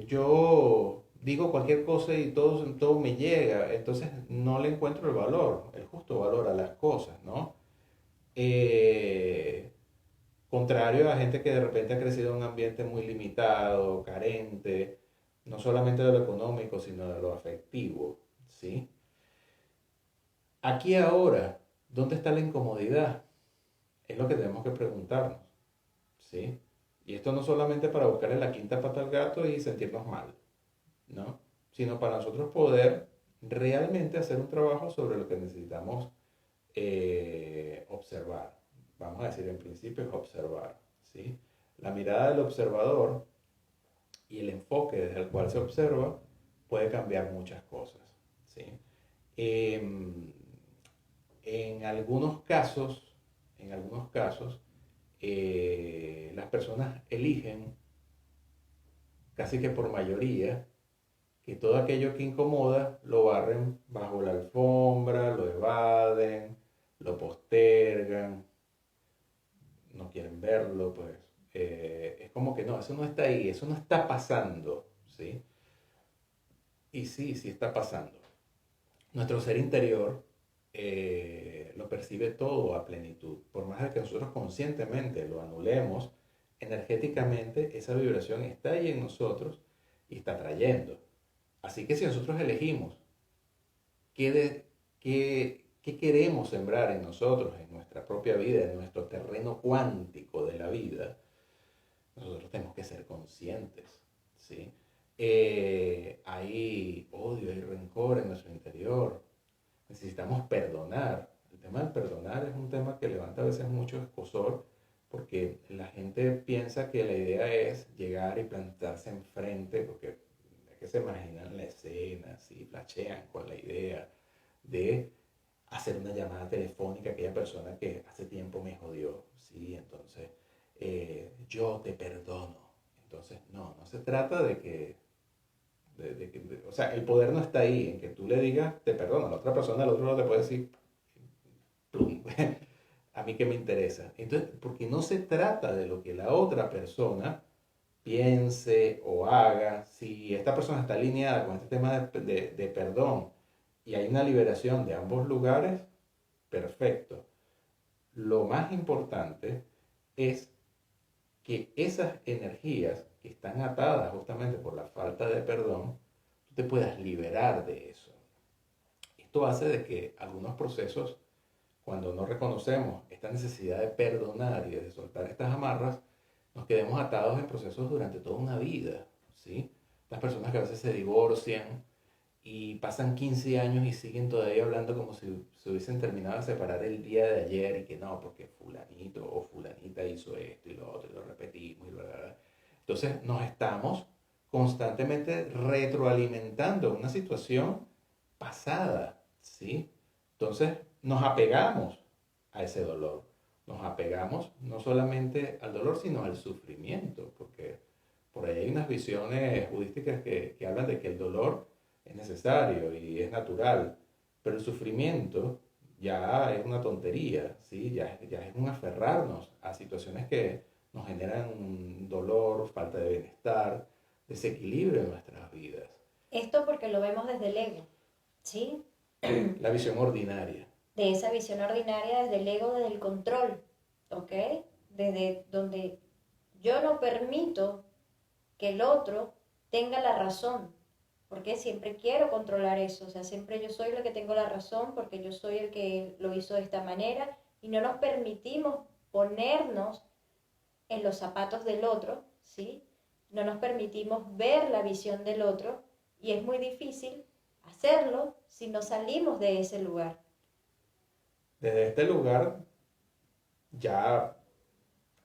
yo digo cualquier cosa y todo me llega, entonces no le encuentro el valor, el justo valor a las cosas, ¿no? Eh, Contrario a gente que de repente ha crecido en un ambiente muy limitado, carente, no solamente de lo económico, sino de lo afectivo, ¿sí? Aquí ahora, ¿dónde está la incomodidad? Es lo que tenemos que preguntarnos, ¿sí? Y esto no solamente para buscarle la quinta pata al gato y sentirnos mal, ¿no? Sino para nosotros poder realmente hacer un trabajo sobre lo que necesitamos observar. Vamos a decir, en principio es observar, ¿sí? La mirada del observador y el enfoque desde el cual se observa puede cambiar muchas cosas, ¿sí? Eh, en algunos casos, las personas eligen casi que por mayoría que todo aquello que incomoda lo barren bajo la alfombra, lo evaden, lo postergan, no quieren verlo, pues es como que no, eso no está ahí, eso no está pasando, ¿sí? Y sí, sí está pasando. Nuestro ser interior lo percibe todo a plenitud. Por más de que nosotros conscientemente lo anulemos, energéticamente esa vibración está ahí en nosotros y está trayendo. Así que si nosotros elegimos qué, qué queremos sembrar en nosotros, en nuestra propia vida, en nuestro terreno cuántico de la vida, nosotros tenemos que ser conscientes, ¿sí? Hay odio, hay rencor en nuestro interior. Necesitamos perdonar. El tema del perdonar es un tema que levanta a veces mucho escozor porque la gente piensa que la idea es llegar y plantarse enfrente, porque es que se imaginan la escena, así, flashean con la idea de hacer una llamada telefónica a aquella persona que hace tiempo me jodió, ¿sí? Entonces, yo te perdono. Entonces, no se trata de que, o sea, el poder no está ahí, en que tú le digas, te perdono, a la otra persona, al otro no te puede decir, plum, a mí que me interesa. Entonces, porque no se trata de lo que la otra persona piense o haga, si esta persona está alineada con este tema de perdón y hay una liberación de ambos lugares, perfecto. Lo más importante es que esas energías que están atadas justamente por la falta de perdón, tú te puedas liberar de eso. Esto hace de que algunos procesos, cuando no reconocemos esta necesidad de perdonar y de soltar estas amarras, nos quedemos atados en procesos durante toda una vida, ¿sí? Las personas que a veces se divorcian y pasan 15 años y siguen todavía hablando como si se hubiesen terminado de separar el día de ayer y que no, porque fulanito o fulanita hizo esto y lo otro y lo repetimos y bla, bla, bla. Entonces nos estamos constantemente retroalimentando una situación pasada, ¿sí? Entonces nos apegamos a ese dolor. Nos apegamos no solamente al dolor, sino al sufrimiento, porque por ahí hay unas visiones budísticas que hablan de que el dolor es necesario y es natural, pero el sufrimiento ya es una tontería, ¿sí? Ya es un aferrarnos a situaciones que nos generan dolor, falta de bienestar, desequilibrio en nuestras vidas. Esto porque lo vemos desde el ego, ¿sí? La visión ordinaria. De esa visión ordinaria, desde el ego, desde el control, ¿ok? Desde donde yo no permito que el otro tenga la razón, porque siempre quiero controlar eso, o sea, siempre yo soy la que tengo la razón, porque yo soy el que lo hizo de esta manera, y no nos permitimos ponernos en los zapatos del otro, ¿sí? No nos permitimos ver la visión del otro, y es muy difícil hacerlo si no salimos de ese lugar. Desde este lugar, ya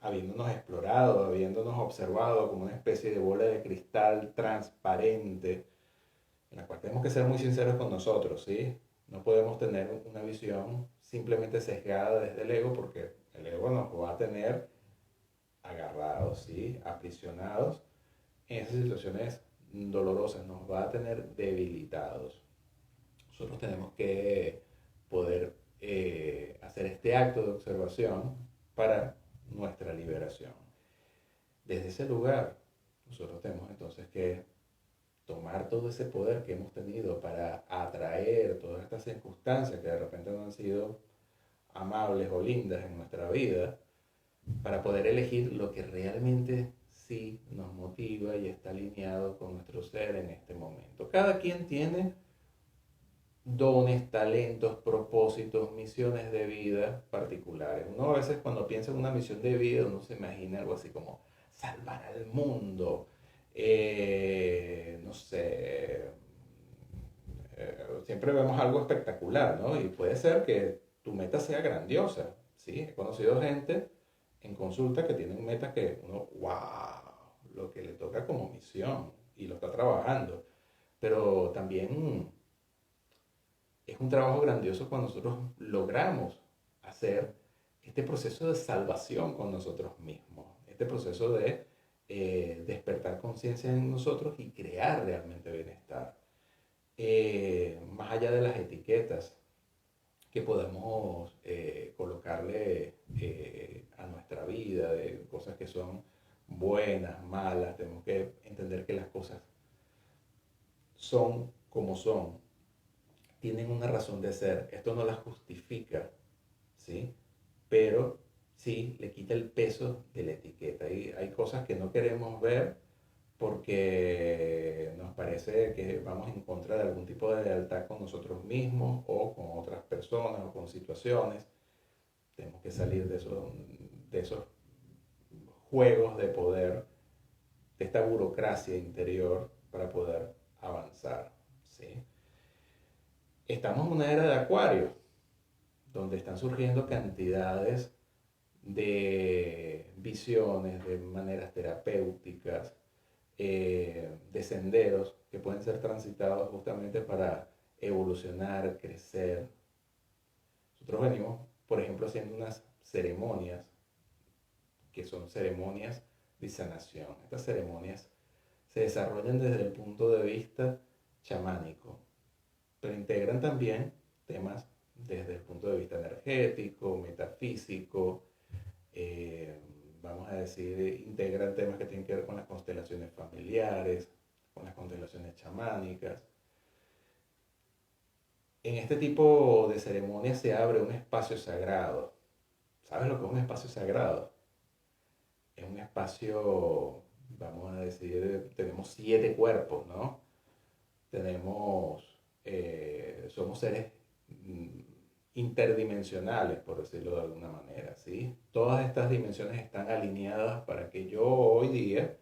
habiéndonos explorado, habiéndonos observado como una especie de bola de cristal transparente, en la cual tenemos que ser muy sinceros con nosotros, ¿sí? No podemos tener una visión simplemente sesgada desde el ego, porque el ego nos va a tener agarrados, ¿sí? Aprisionados en esas situaciones dolorosas, nos va a tener debilitados. Nosotros tenemos que poder hacer este acto de observación para nuestra liberación. Desde ese lugar, nosotros tenemos entonces que tomar todo ese poder que hemos tenido para atraer todas estas circunstancias que de repente no han sido amables o lindas en nuestra vida, para poder elegir lo que realmente sí nos motiva y está alineado con nuestro ser en este momento. Cada quien tiene dones, talentos, propósitos, misiones de vida particulares. Uno a veces cuando piensa en una misión de vida, uno se imagina algo así como salvar al mundo, no sé, siempre vemos algo espectacular, ¿no? Y puede ser que tu meta sea grandiosa, ¿sí? He conocido gente en consulta que tienen metas que uno, wow, lo que le toca como misión y lo está trabajando, pero también es un trabajo grandioso cuando nosotros logramos hacer este proceso de salvación con nosotros mismos, este proceso de despertar conciencia en nosotros y crear realmente bienestar. Más allá de las etiquetas que podamos colocarle a nuestra vida, de cosas que son buenas, malas, tenemos que entender que las cosas son como son, tienen una razón de ser. Esto no las justifica, ¿sí? Pero sí le quita el peso de la etiqueta. Y hay cosas que no queremos ver porque nos parece que vamos en contra de algún tipo de lealtad con nosotros mismos o con otras personas o con situaciones. Tenemos que salir de esos juegos de poder, de esta burocracia interior para poder avanzar, ¿sí? Estamos en una era de acuario, donde están surgiendo cantidades de visiones, de maneras terapéuticas, de senderos que pueden ser transitados justamente para evolucionar, crecer. Nosotros venimos, por ejemplo, haciendo unas ceremonias que son ceremonias de sanación. Estas ceremonias se desarrollan desde el punto de vista chamánico, pero integran también temas desde el punto de vista energético, metafísico, eh, vamos a decir, integran temas que tienen que ver con las constelaciones familiares, con las constelaciones chamánicas. En este tipo de ceremonias se abre un espacio sagrado. ¿Sabes lo que es un espacio sagrado? Es un espacio, vamos a decir, tenemos 7 cuerpos, ¿no? Somos seres mm, interdimensionales, por decirlo de alguna manera, ¿sí? Todas estas dimensiones están alineadas para que yo hoy día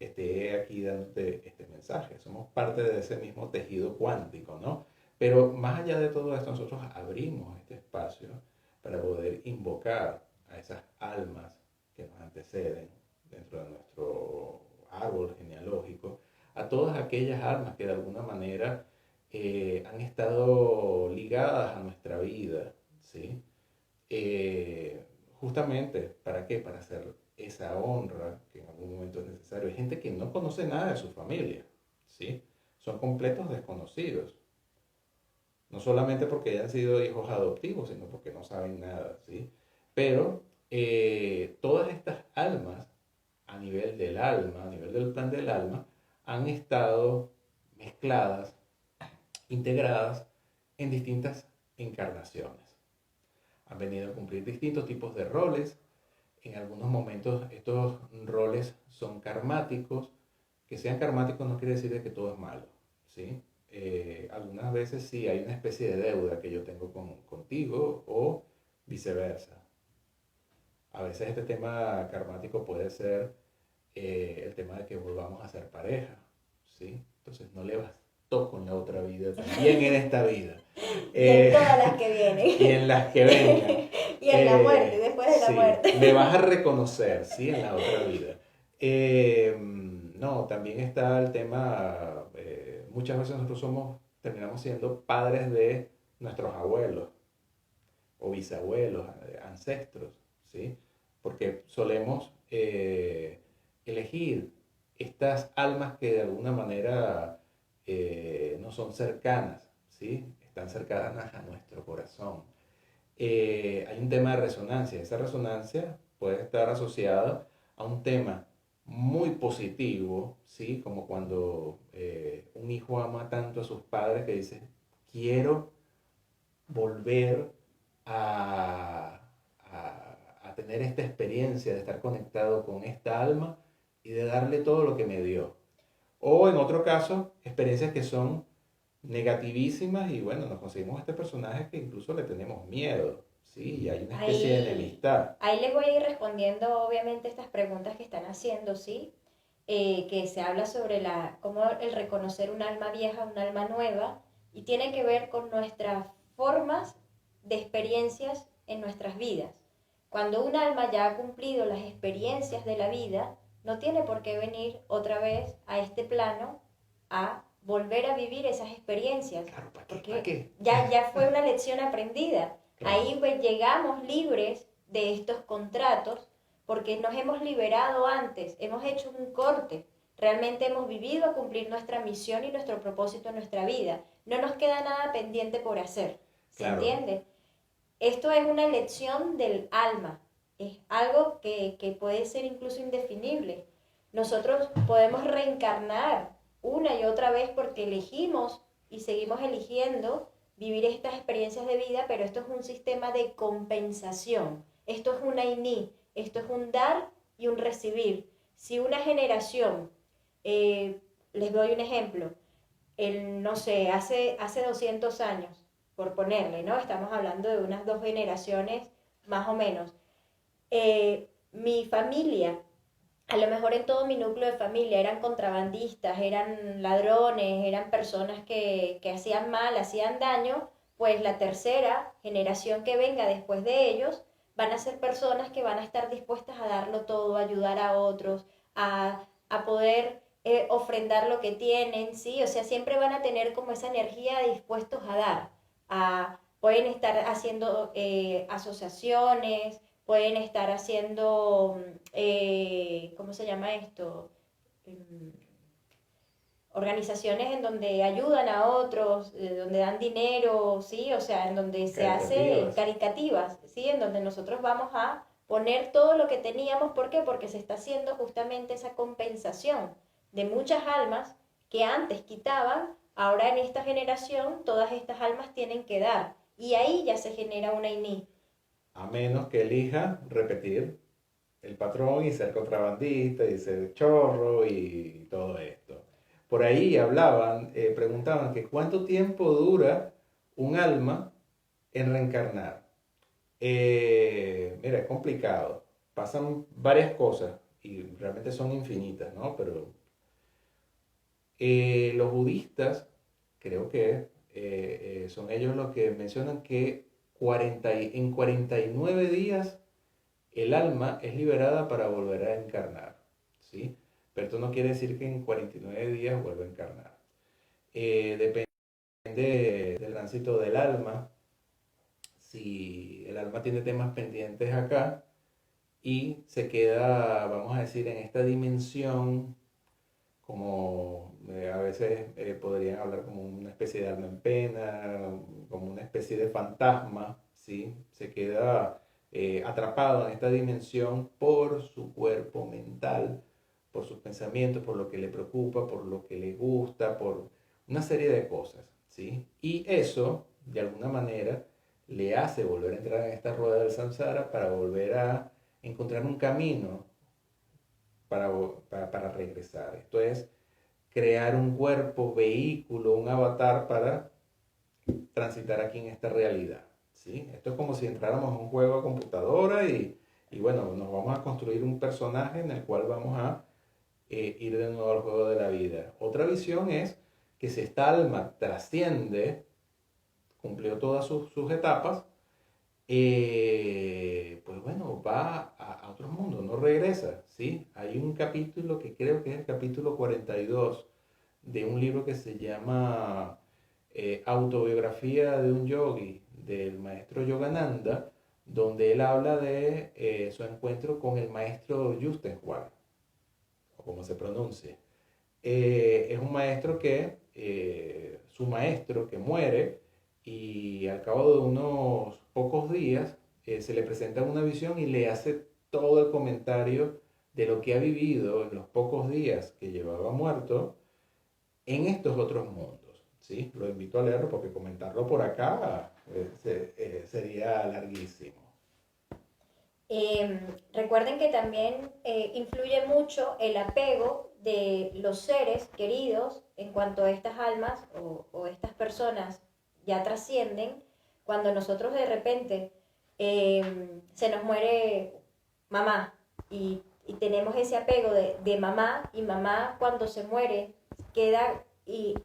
esté aquí dándote este mensaje. Somos parte de ese mismo tejido cuántico, ¿no? Pero más allá de todo esto, nosotros abrimos este espacio para poder invocar a esas almas que nos anteceden dentro de nuestro árbol genealógico, a todas aquellas almas que de alguna manera han estado ligadas a nuestra vida, ¿sí? Justamente, ¿para qué? Para hacer esa honra que en algún momento es necesario. Hay gente que no conoce nada de su familia, ¿sí? Son completos desconocidos. No solamente porque hayan sido hijos adoptivos, sino porque no saben nada, ¿sí? Pero todas estas almas, a nivel del alma, a nivel del plan del alma, han estado mezcladas, integradas en distintas encarnaciones. Han venido a cumplir distintos tipos de roles. En algunos momentos estos roles son karmáticos. Que sean karmáticos no quiere decir de que todo es malo, ¿sí? Algunas veces sí hay una especie de deuda que yo tengo contigo o viceversa. A veces este tema karmático puede ser el tema de que volvamos a ser pareja, ¿sí? Entonces no le bastó con la otra vida, también en esta vida. Y en todas las que vienen. Y en las que vengan. Y en la muerte, después de la Sí, muerte. me vas a reconocer, ¿sí? En la otra vida. No, también está el tema, muchas veces nosotros terminamos siendo padres de nuestros abuelos o bisabuelos, ancestros, ¿sí? Porque solemos elegir estas almas que de alguna manera no son cercanas, ¿sí? Están cercanas a nuestro corazón. Hay un tema de resonancia. Esa resonancia puede estar asociada a un tema muy positivo, ¿sí? Como cuando un hijo ama tanto a sus padres que dice, quiero volver a, a tener esta experiencia de estar conectado con esta alma y de darle todo lo que me dio. O en otro caso, experiencias que son negativísimas y bueno, nos conseguimos este personaje que incluso le tenemos miedo, ¿sí? Y hay una especie de enemistad. Ahí les voy a ir respondiendo obviamente estas preguntas que están haciendo, ¿sí? Que se habla sobre cómo el reconocer un alma vieja, un alma nueva, y tiene que ver con nuestras formas de experiencias en nuestras vidas. Cuando un alma ya ha cumplido las experiencias de la vida, no tiene por qué venir otra vez a este plano a volver a vivir esas experiencias. Claro, ¿para qué? Porque ¿Para qué? ya fue una lección aprendida. Claro. Ahí pues llegamos libres de estos contratos porque nos hemos liberado antes, hemos hecho un corte, realmente hemos vivido a cumplir nuestra misión y nuestro propósito en nuestra vida. No nos queda nada pendiente por hacer, ¿se Claro. entiende? Esto es una elección del alma, es algo que puede ser incluso indefinible. Nosotros podemos reencarnar una y otra vez porque elegimos y seguimos eligiendo vivir estas experiencias de vida, pero esto es un sistema de compensación. Esto es una INI, esto es un dar y un recibir. Si una generación, les doy un ejemplo, no sé, hace 200 años, por ponerle, ¿no? Estamos hablando de unas 2 generaciones más o menos. Mi familia, a lo mejor en todo mi núcleo de familia eran contrabandistas, eran ladrones, eran personas que hacían mal, hacían daño, pues la tercera generación que venga después de ellos van a ser personas que van a estar dispuestas a darlo todo, a ayudar a otros, a poder ofrendar lo que tienen, ¿sí? O sea, siempre van a tener como esa energía dispuestos a dar, pueden estar haciendo asociaciones, pueden estar haciendo, ¿cómo se llama esto? Em, Organizaciones en donde ayudan a otros, donde dan dinero, ¿sí? O sea, en donde se hace Caritativas. caritativas, ¿sí? En donde nosotros vamos a poner todo lo que teníamos, ¿por qué? Porque se está haciendo justamente esa compensación de muchas almas que antes quitaban, ahora en esta generación todas estas almas tienen que dar. Y ahí ya se genera una INI. A menos que elija repetir el patrón y ser contrabandista y ser chorro y todo esto. Por ahí hablaban, preguntaban que cuánto tiempo dura un alma en reencarnar. Mira, es complicado. Pasan varias cosas y realmente son infinitas, ¿no? Pero los budistas, creo que son ellos los que mencionan que en 49 días el alma es liberada para volver a encarnar, ¿sí? Pero esto no quiere decir que en 49 días vuelva a encarnar. Depende del tránsito del alma. Si el alma tiene temas pendientes acá y se queda, vamos a decir, en esta dimensión, como a veces podrían hablar como una especie de alma en pena, como una especie de fantasma, ¿sí? Se queda atrapado en esta dimensión por su cuerpo mental, por sus pensamientos, por lo que le preocupa, por lo que le gusta, por una serie de cosas, ¿sí? Y eso, de alguna manera, le hace volver a entrar en esta rueda del samsara para volver a encontrar un camino para regresar. Esto es crear un cuerpo, vehículo, un avatar para transitar aquí en esta realidad. ¿Sí? Esto es como si entráramos a un juego de computadora y bueno, nos vamos a construir un personaje en el cual vamos a ir de nuevo al juego de la vida. Otra visión es que si esta alma trasciende, cumplió todas sus etapas, pues bueno, va a otro mundo, no regresa, ¿sí? Hay un capítulo que creo que es el capítulo 42 de un libro que se llama Autobiografía de un Yogi, del maestro Yogananda, donde él habla de su encuentro con el maestro Justenhual, o como se pronuncie. Es un maestro que, su maestro que muere y al cabo de unos pocos días se le presenta una visión y le hace todo el comentario de lo que ha vivido en los pocos días que llevaba muerto en estos otros mundos. ¿Sí? Lo invito a leerlo porque comentarlo por acá sería larguísimo. Recuerden que también influye mucho el apego de los seres queridos en cuanto a estas almas o estas personas ya trascienden, cuando nosotros de repente se nos muere mamá y tenemos ese apego de mamá, y mamá cuando se muere queda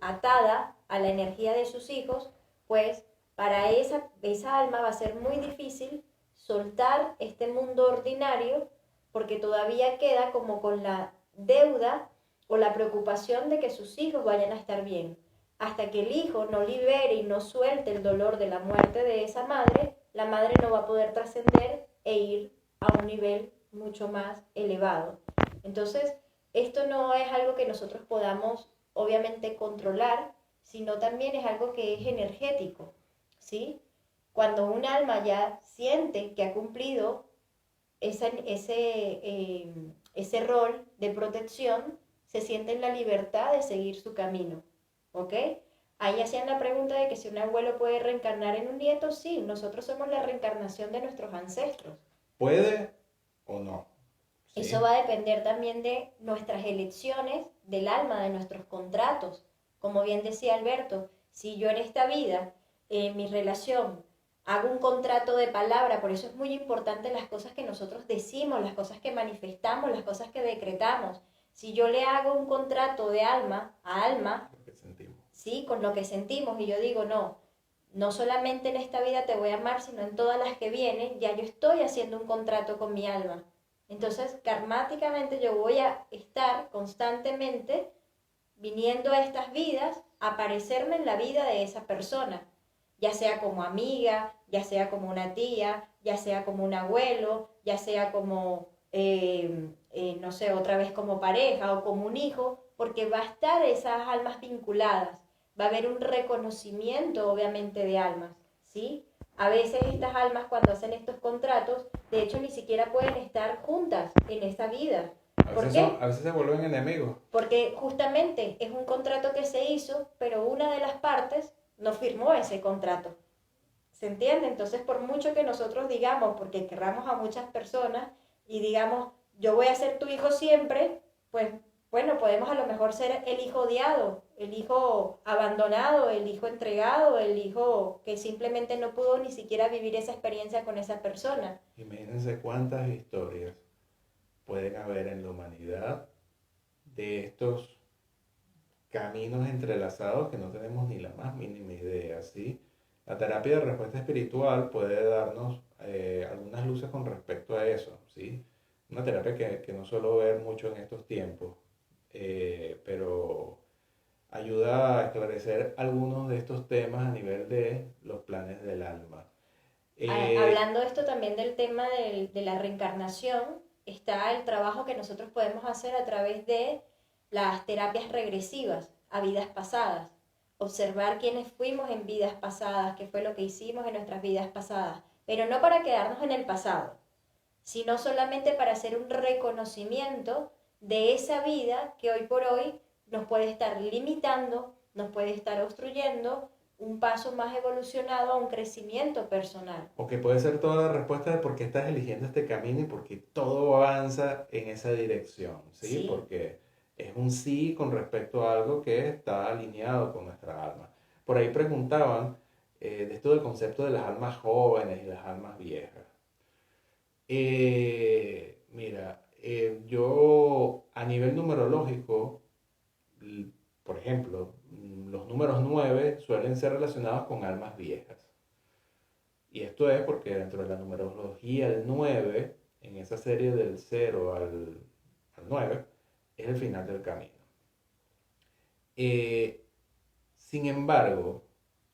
atada a la energía de sus hijos, pues para esa alma va a ser muy difícil soltar este mundo ordinario, porque todavía queda como con la deuda o la preocupación de que sus hijos vayan a estar bien. Hasta que el hijo no libere y no suelte el dolor de la muerte de esa madre, la madre no va a poder trascender e ir a un nivel mucho más elevado. Entonces, esto no es algo que nosotros podamos obviamente controlar, sino también es algo que es energético, ¿sí? Cuando un alma ya siente que ha cumplido ese rol de protección, se siente en la libertad de seguir su camino, ¿ok? Ahí hacían la pregunta de que si un abuelo puede reencarnar en un nieto. Sí, nosotros somos la reencarnación de nuestros ancestros. ¿Puede o no? Eso ¿Sí? va a depender también de nuestras elecciones, del alma, de nuestros contratos. Como bien decía Alberto, si yo en esta vida, en mi relación, hago un contrato de palabra, por eso es muy importante las cosas que nosotros decimos, las cosas que manifestamos, las cosas que decretamos. Si yo le hago un contrato de alma a alma, Lo que sentimos. ¿sí? Con lo que sentimos, y yo digo, no, no solamente en esta vida te voy a amar, sino en todas las que vienen, ya yo estoy haciendo un contrato con mi alma. Entonces, karmáticamente yo voy a estar constantemente viniendo a estas vidas, a aparecerme en la vida de esa persona. ya sea como amiga, ya sea como una tía, ya sea como un abuelo, ya sea como, no sé, otra vez como pareja o como un hijo, porque va a estar esas almas vinculadas, va a haber un reconocimiento obviamente de almas, ¿sí? A veces estas almas cuando hacen estos contratos, de hecho ni siquiera pueden estar juntas en esta vida. ¿Por qué? A veces se vuelven enemigos. Porque justamente es un contrato que se hizo, pero una de las partes no firmó ese contrato. ¿Se entiende? Entonces, por mucho que nosotros digamos, porque querramos a muchas personas y digamos, yo voy a ser tu hijo siempre, pues bueno, podemos a lo mejor ser el hijo odiado, el hijo abandonado, el hijo entregado, el hijo que simplemente no pudo ni siquiera vivir esa experiencia con esa persona. Imagínense cuántas historias pueden haber en la humanidad de estos caminos entrelazados que no tenemos ni la más mínima idea, ¿sí? La terapia de respuesta espiritual puede darnos algunas luces con respecto a eso, ¿sí? Una terapia que no suelo ver mucho en estos tiempos, pero ayuda a esclarecer algunos de estos temas a nivel de los planes del alma. Eh, Hablando esto también del tema de la reencarnación, está el trabajo que nosotros podemos hacer a través de las terapias regresivas a vidas pasadas. Observar quiénes fuimos en vidas pasadas, qué fue lo que hicimos en nuestras vidas pasadas, pero no para quedarnos en el pasado, sino solamente para hacer un reconocimiento de esa vida que hoy por hoy nos puede estar limitando, nos puede estar obstruyendo un paso más evolucionado a un crecimiento personal. o que puede ser toda la respuesta de por qué estás eligiendo este camino y por qué todo avanza en esa dirección, ¿sí? Sí, Porque es un sí con respecto a algo que está alineado con nuestra alma. Por ahí preguntaban de esto del concepto de las almas jóvenes y las almas viejas. Mira, yo a nivel numerológico, por ejemplo, los números 9 suelen ser relacionados con almas viejas. Y esto es porque dentro de la numerología, el 9 en esa serie del 0 al 9, es el final del camino. Eh, Sin embargo,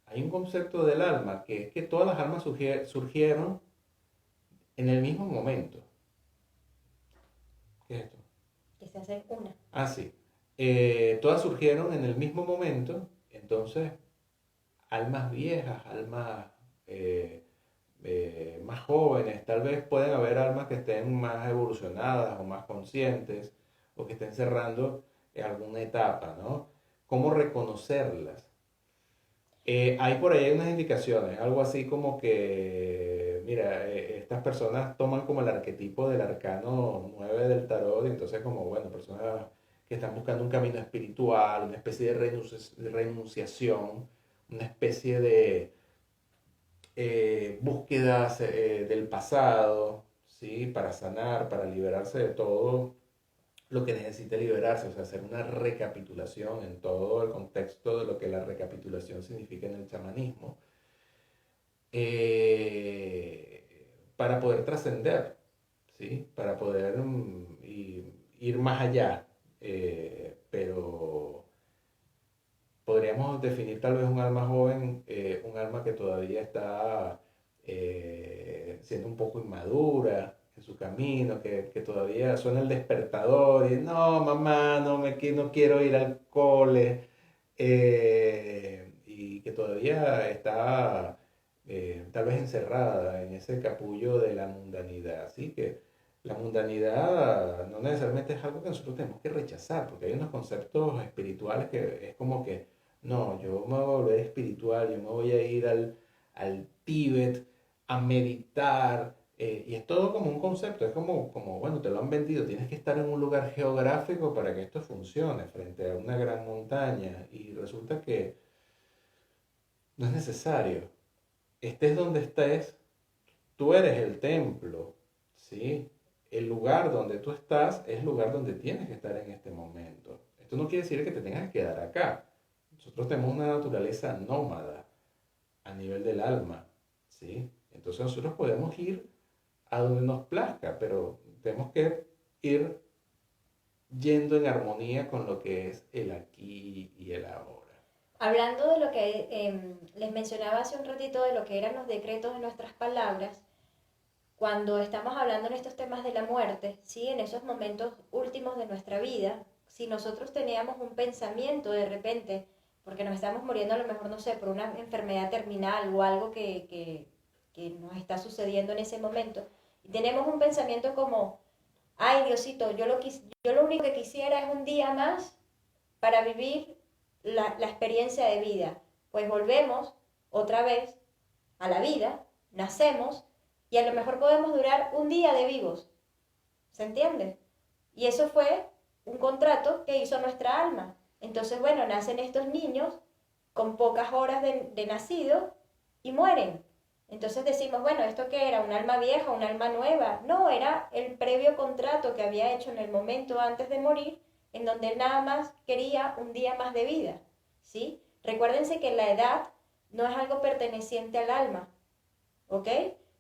hay un concepto del alma que es que todas las almas surgieron en el mismo momento. ¿Qué es esto? que se hace una. Ah, sí. Todas surgieron en el mismo momento, entonces almas viejas, almas eh, más jóvenes, tal vez pueden haber almas que estén más evolucionadas o más conscientes o que estén cerrando en alguna etapa, ¿no? ¿Cómo reconocerlas? Hay por ahí unas indicaciones, algo así como que, mira, estas personas toman como el arquetipo del arcano 9 del tarot y entonces como, bueno, personas que están buscando un camino espiritual, una especie de renunciación, una especie de búsquedas del pasado, ¿sí? Para sanar, para liberarse de todo lo que necesite liberarse, o sea, hacer una recapitulación en todo el contexto de lo que la recapitulación significa en el chamanismo, para poder trascender, ¿sí? Para poder ir más allá, pero podríamos definir tal vez un alma joven, un alma que todavía está siendo un poco inmadura en su camino, que todavía suena el despertador y no, mamá, no quiero ir al cole, y que todavía está tal vez encerrada en ese capullo de la mundanidad. Así que la mundanidad no necesariamente es algo que nosotros tenemos que rechazar, porque hay unos conceptos espirituales que es como que no, yo me voy a volver espiritual, yo me voy a ir al Tíbet a meditar. Y es todo como un concepto, es como, bueno, te lo han vendido, tienes que estar en un lugar geográfico para que esto funcione, frente a una gran montaña. Y resulta que no es necesario. Estés donde estés, tú eres el templo, ¿sí? El lugar donde tú estás es el lugar donde tienes que estar en este momento. Esto no quiere decir que te tengas que quedar acá. Nosotros tenemos una naturaleza nómada a nivel del alma, ¿sí? Entonces nosotros podemos ir a donde nos plazca, pero tenemos que ir yendo en armonía con lo que es el aquí y el ahora. Hablando de lo que les mencionaba hace un ratito de lo que eran los decretos de nuestras palabras, cuando estamos hablando en estos temas de la muerte, ¿sí? En esos momentos últimos de nuestra vida, si nosotros teníamos un pensamiento de repente, porque nos estamos muriendo a lo mejor, no sé, por una enfermedad terminal o algo que nos está sucediendo en ese momento, y tenemos un pensamiento como, ay Diosito, yo lo único que quisiera es un día más para vivir la experiencia de vida. Pues volvemos otra vez a la vida, nacemos y a lo mejor podemos durar un día de vivos. ¿Se entiende? Y eso fue un contrato que hizo nuestra alma. Entonces, bueno, nacen estos niños con pocas horas de nacido y mueren. Entonces decimos, bueno, ¿esto qué era? ¿Un alma vieja, un alma nueva? No, era el previo contrato que había hecho en el momento antes de morir, en donde él nada más quería un día más de vida. ¿Sí? Recuérdense que la edad no es algo perteneciente al alma, ¿ok?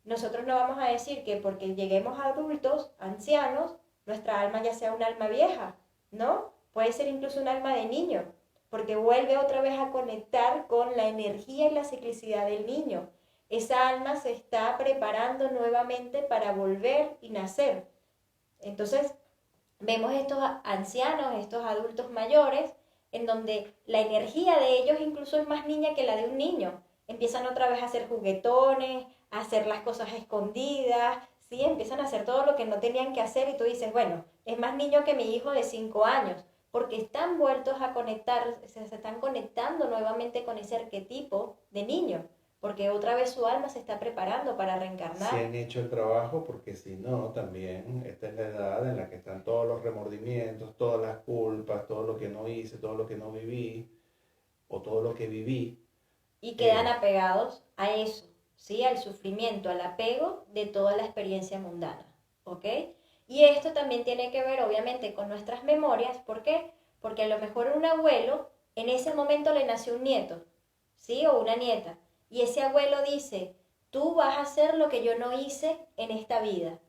Nosotros no vamos a decir que porque lleguemos a adultos, ancianos, nuestra alma ya sea un alma vieja, ¿no? Puede ser incluso un alma de niño, porque vuelve otra vez a conectar con la energía y la ciclicidad del niño. Esa alma se está preparando nuevamente para volver y nacer. Entonces, vemos estos ancianos, estos adultos mayores, en donde la energía de ellos incluso es más niña que la de un niño. Empiezan otra vez a hacer juguetones, a hacer las cosas escondidas, ¿sí? Empiezan a hacer todo lo que no tenían que hacer y tú dices, bueno, es más niño que mi hijo de 5 años, porque están vueltos a conectar, se están conectando nuevamente con ese arquetipo de niño, porque otra vez su alma se está preparando para Si reencarnar. han hecho el trabajo, porque si no, también esta es la edad en la que están todos los remordimientos, todas las culpas, todo lo que no hice, todo lo que no viví, o todo lo que viví. Y quedan eh, apegados a eso, ¿sí? Al sufrimiento, al apego de toda la experiencia mundana, ¿ok? Y esto también tiene que ver, obviamente, con nuestras memorias, ¿por qué? Porque a lo mejor un abuelo en ese momento le nació un nieto, ¿sí? O una nieta, y ese abuelo dice, tú vas a hacer lo que yo no hice en esta vida,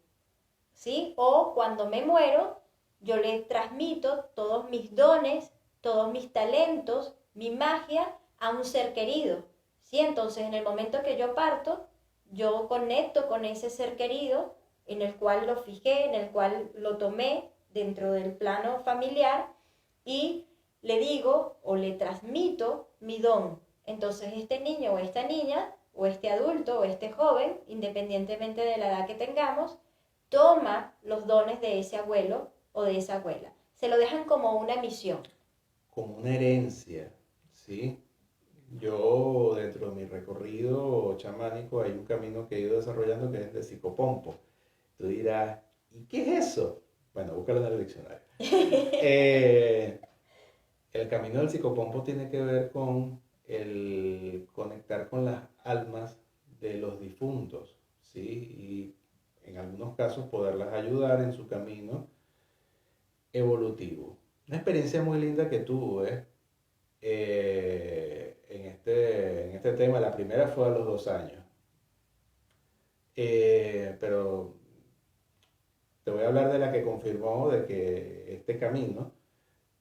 ¿sí? O cuando me muero, yo le transmito todos mis dones, todos mis talentos, mi magia a un ser querido, ¿sí? Entonces, en el momento que yo parto, yo conecto con ese ser querido en el cual lo fijé, en el cual lo tomé dentro del plano familiar y le digo o le transmito mi don. Entonces, este niño o esta niña o este adulto o este joven, independientemente de la edad que tengamos, toma los dones de ese abuelo o de esa abuela. Se lo dejan como una misión. Como una herencia, ¿sí? Yo, dentro de mi recorrido chamánico, hay un camino que he ido desarrollando que es el de psicopompo. Tú dirás, ¿y qué es eso? Bueno, búscalo en el diccionario. Eh, el camino del psicopompo tiene que ver con el conectar con las almas de los difuntos, ¿sí? Y en algunos casos poderlas ayudar en su camino evolutivo. Una experiencia muy linda que tuve en este tema. La primera fue a los 2 años. Pero te voy a hablar de la que confirmó de que este camino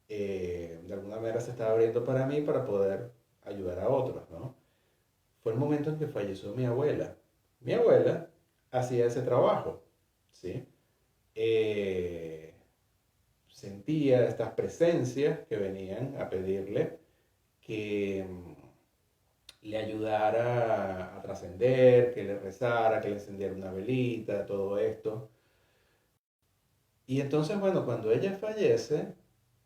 de alguna manera se estaba abriendo para mí para poder ayudar a otros, ¿no? Fue el momento en que falleció mi abuela. Mi abuela hacía ese trabajo, ¿sí? Eh, Sentía estas presencias que venían a pedirle que le ayudara a trascender, que le rezara, que le encendiera una velita, todo esto. Y entonces, bueno, cuando ella fallece,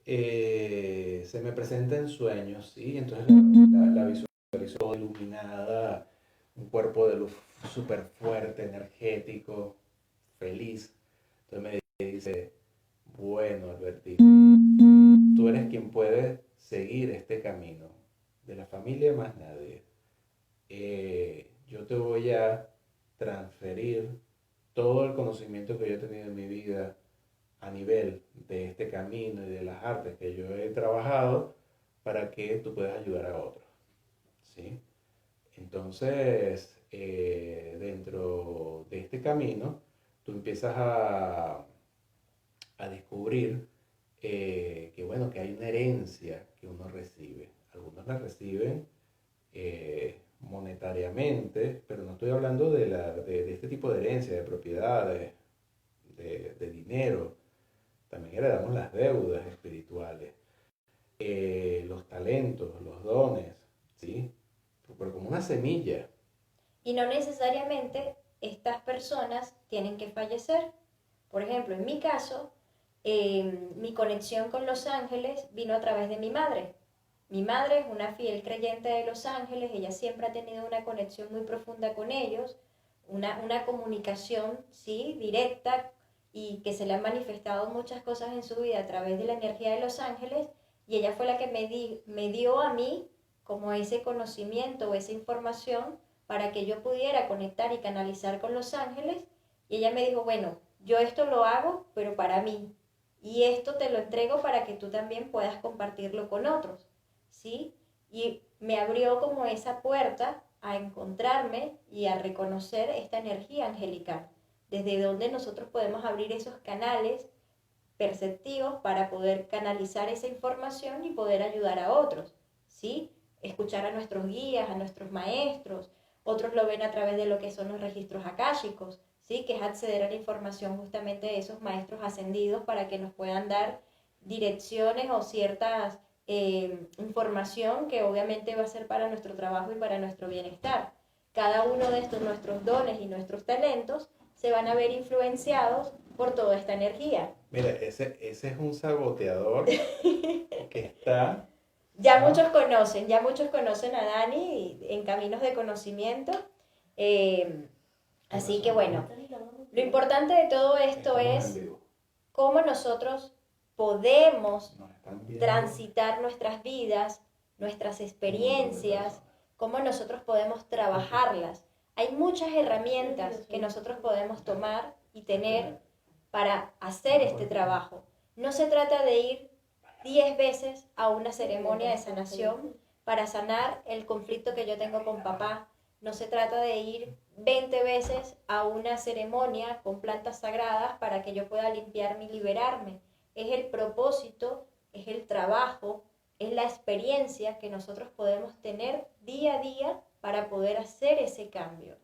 se me presenta en sueños, ¿sí? Entonces la visualizo iluminada, un cuerpo de luz súper fuerte, energético, feliz. Entonces me dice, bueno, Albertito, tú eres quien puede seguir este camino. De la familia más nadie. Yo te voy a transferir todo el conocimiento que yo he tenido en mi vida a nivel de este camino y de las artes que yo he trabajado para que tú puedas ayudar a otros, ¿sí? Entonces, dentro de este camino, tú empiezas a descubrir que, bueno, que hay una herencia que uno recibe. algunos la reciben monetariamente, pero no estoy hablando de este tipo de herencia, de propiedades, de dinero. También heredamos las deudas espirituales, los talentos, los dones, ¿sí? Pero como una semilla. Y no necesariamente estas personas tienen que fallecer. Por ejemplo, en mi caso, mi conexión con los ángeles vino a través de mi madre. Mi madre es una fiel creyente de los ángeles, ella siempre ha tenido una conexión muy profunda con ellos, una comunicación, sí, directa, y que se le han manifestado muchas cosas en su vida a través de la energía de los ángeles, y ella fue la que me dio a mí como ese conocimiento o esa información para que yo pudiera conectar y canalizar con los ángeles, y ella me dijo, bueno, yo esto lo hago, pero para mí, y esto te lo entrego para que tú también puedas compartirlo con otros, ¿sí? Y me abrió como esa puerta a encontrarme y a reconocer esta energía angelical, desde donde nosotros podemos abrir esos canales perceptivos para poder canalizar esa información y poder ayudar a otros, ¿sí? Escuchar a nuestros guías, a nuestros maestros, otros lo ven a través de lo que son los registros akáshicos, ¿sí? Que es acceder a la información justamente de esos maestros ascendidos para que nos puedan dar direcciones o ciertas información que obviamente va a ser para nuestro trabajo y para nuestro bienestar. Cada uno de estos nuestros dones y nuestros talentos se van a ver influenciados por toda esta energía. Mira, ese es un saboteador que está... Ya muchos conocen a Dani en caminos de conocimiento. Así que bueno, lo importante de todo esto es cómo nosotros podemos transitar nuestras vidas, nuestras experiencias, cómo nosotros podemos trabajarlas. Hay muchas herramientas que nosotros podemos tomar y tener para hacer este trabajo. No se trata de ir 10 veces a una ceremonia de sanación para sanar el conflicto que yo tengo con papá. No se trata de ir 20 veces a una ceremonia con plantas sagradas para que yo pueda limpiarme y liberarme. Es el propósito, es el trabajo, es la experiencia que nosotros podemos tener día a día para poder hacer ese cambio.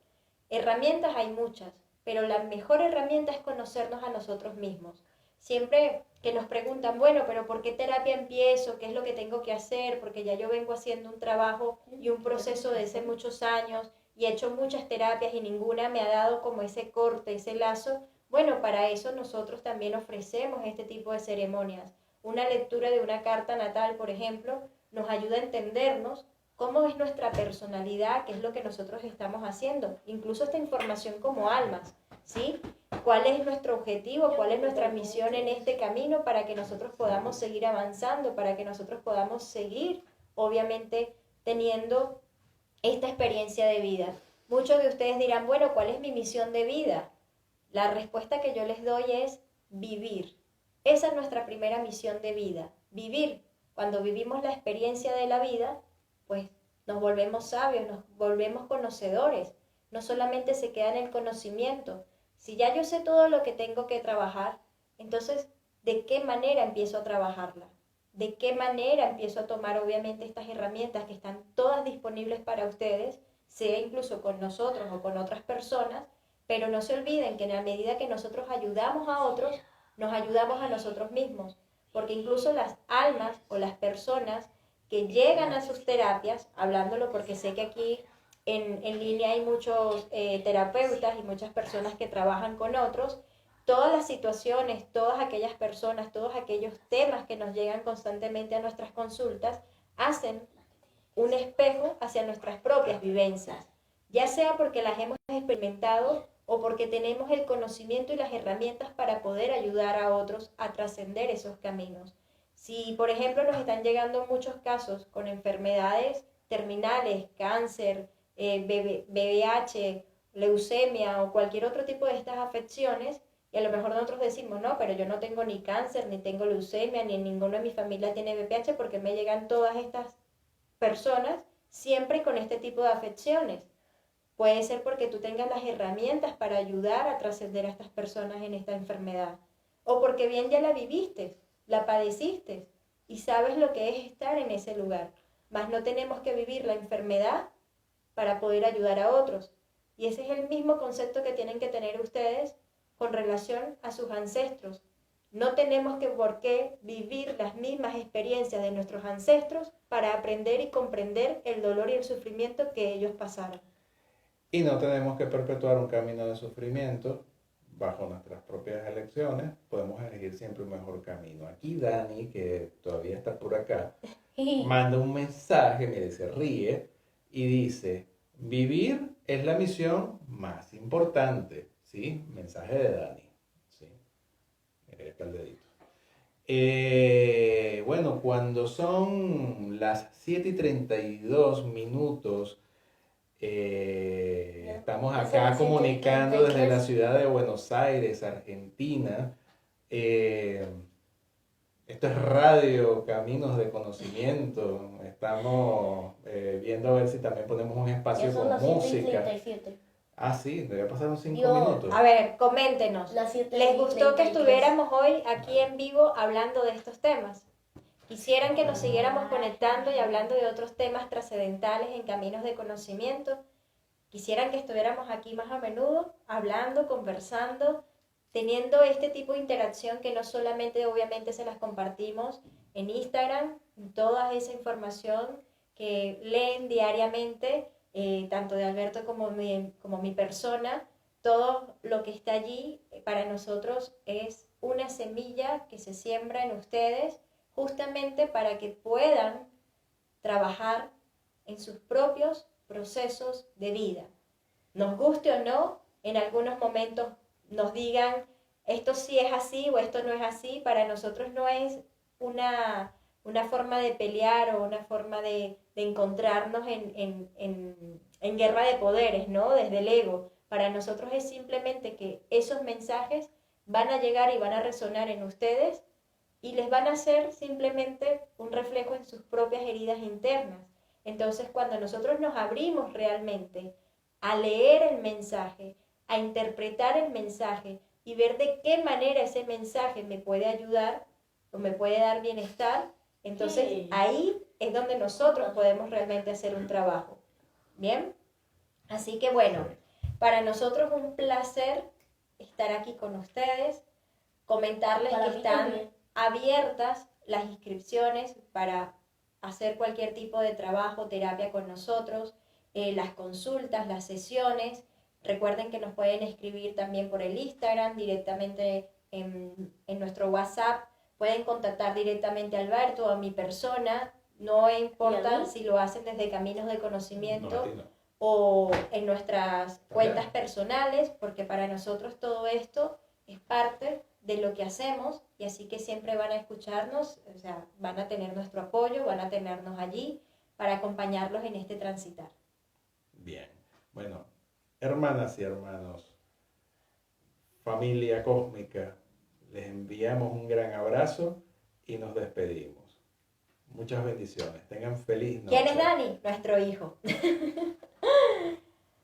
Herramientas hay muchas, pero la mejor herramienta es conocernos a nosotros mismos. Siempre que nos preguntan, bueno, pero ¿por qué terapia empiezo? ¿Qué es lo que tengo que hacer? Porque ya yo vengo haciendo un trabajo y un proceso de hace muchos años y he hecho muchas terapias y ninguna me ha dado como ese corte, ese lazo. Bueno, para eso nosotros también ofrecemos este tipo de ceremonias. Una lectura de una carta natal, por ejemplo, nos ayuda a entendernos cómo es nuestra personalidad, qué es lo que nosotros estamos haciendo, incluso esta información como almas, ¿sí? ¿Cuál es nuestro objetivo? ¿Cuál es nuestra misión en este camino para que nosotros podamos seguir avanzando, para que nosotros podamos seguir, obviamente, teniendo esta experiencia de vida? Muchos de ustedes dirán, bueno, ¿cuál es mi misión de vida? La respuesta que yo les doy es vivir. Esa es nuestra primera misión de vida, vivir. Cuando vivimos la experiencia de la vida, pues nos volvemos sabios, nos volvemos conocedores. No solamente se queda en el conocimiento. Si ya yo sé todo lo que tengo que trabajar, entonces, ¿de qué manera empiezo a trabajarla? ¿De qué manera empiezo a tomar, obviamente, estas herramientas que están todas disponibles para ustedes, sea incluso con nosotros o con otras personas? Pero no se olviden que en la medida que nosotros ayudamos a otros, nos ayudamos a nosotros mismos. Porque incluso las almas o las personas que llegan a sus terapias, hablándolo porque sé que aquí en línea hay muchos terapeutas y muchas personas que trabajan con otros, todas las situaciones, todas aquellas personas, todos aquellos temas que nos llegan constantemente a nuestras consultas, hacen un espejo hacia nuestras propias vivencias, ya sea porque las hemos experimentado o porque tenemos el conocimiento y las herramientas para poder ayudar a otros a trascender esos caminos. Si, por ejemplo, nos están llegando muchos casos con enfermedades terminales, cáncer, VIH, leucemia o cualquier otro tipo de estas afecciones, y a lo mejor nosotros decimos, no, pero yo no tengo ni cáncer, ni tengo leucemia, ni ninguno de mi familia tiene VIH, porque me llegan todas estas personas siempre con este tipo de afecciones. Puede ser porque tú tengas las herramientas para ayudar a trascender a estas personas en esta enfermedad, o porque bien ya la viviste, la padeciste y sabes lo que es estar en ese lugar. mas no tenemos que vivir la enfermedad para poder ayudar a otros. Y ese es el mismo concepto que tienen que tener ustedes con relación a sus ancestros. No tenemos que por qué vivir las mismas experiencias de nuestros ancestros para aprender y comprender el dolor y el sufrimiento que ellos pasaron. Y no tenemos que perpetuar un camino de sufrimiento bajo nuestras propias elecciones. Podemos elegir siempre un mejor camino. Aquí Dani, que todavía está por acá, manda un mensaje, mire, se ríe y dice, vivir es la misión más importante. ¿Sí? Mensaje de Dani. ¿Sí? Ahí está el dedito. Bueno, cuando son las 7:32 estamos acá comunicando desde la ciudad de Buenos Aires, Argentina. Esto es Radio Caminos de Conocimiento. Estamos viendo a ver si también ponemos un espacio con música. 7:37. Ah, sí, ya pasaron 5 Yo- minutos. A ver, coméntenos. Las ¿Les gustó que 7:33. estuviéramos hoy aquí en vivo hablando de estos temas? ¿Quisieran que nos siguiéramos conectando y hablando de otros temas trascendentales en caminos de conocimiento? ¿Quisieran que estuviéramos aquí más a menudo, hablando, conversando, teniendo este tipo de interacción que no solamente obviamente se las compartimos en Instagram, toda esa información que leen diariamente, tanto de Alberto como mi persona, todo lo que está allí para nosotros es una semilla que se siembra en ustedes justamente para que puedan trabajar en sus propios procesos de vida. Nos guste o no, en algunos momentos nos digan esto sí es así o esto no es así, para nosotros no es una forma de pelear o una forma de encontrarnos en guerra de poderes, ¿no? Desde el ego. Para nosotros es simplemente que esos mensajes van a llegar y van a resonar en ustedes y les van a hacer simplemente un reflejo en sus propias heridas internas. Entonces, cuando nosotros nos abrimos realmente a leer el mensaje, a interpretar el mensaje y ver de qué manera ese mensaje me puede ayudar o me puede dar bienestar, entonces ahí es donde nosotros podemos realmente hacer un trabajo. ¿Bien? Así que bueno, para nosotros un placer estar aquí con ustedes, comentarles Para que mí están también. abiertas las inscripciones para hacer cualquier tipo de trabajo, terapia con nosotros, las consultas, las sesiones. Recuerden que nos pueden escribir también por el Instagram, directamente en nuestro WhatsApp. Pueden contactar directamente a Alberto o a mi persona. No importa si lo hacen desde Caminos de Conocimiento o en nuestras cuentas personales, porque para nosotros todo esto es parte de lo que hacemos y así que siempre van a escucharnos, o sea, van a tener nuestro apoyo, van a tenernos allí para acompañarlos en este transitar. Bien, bueno, hermanas y hermanos, familia cósmica, les enviamos un gran abrazo y nos despedimos. Muchas bendiciones, tengan feliz noche. ¿Quién es Dani? Nuestro hijo.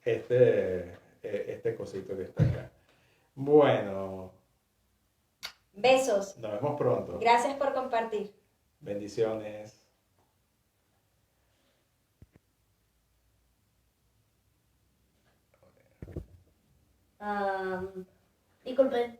Este cosito que está acá. Bueno, Besos. nos vemos pronto. Gracias por compartir. Bendiciones. Disculpen.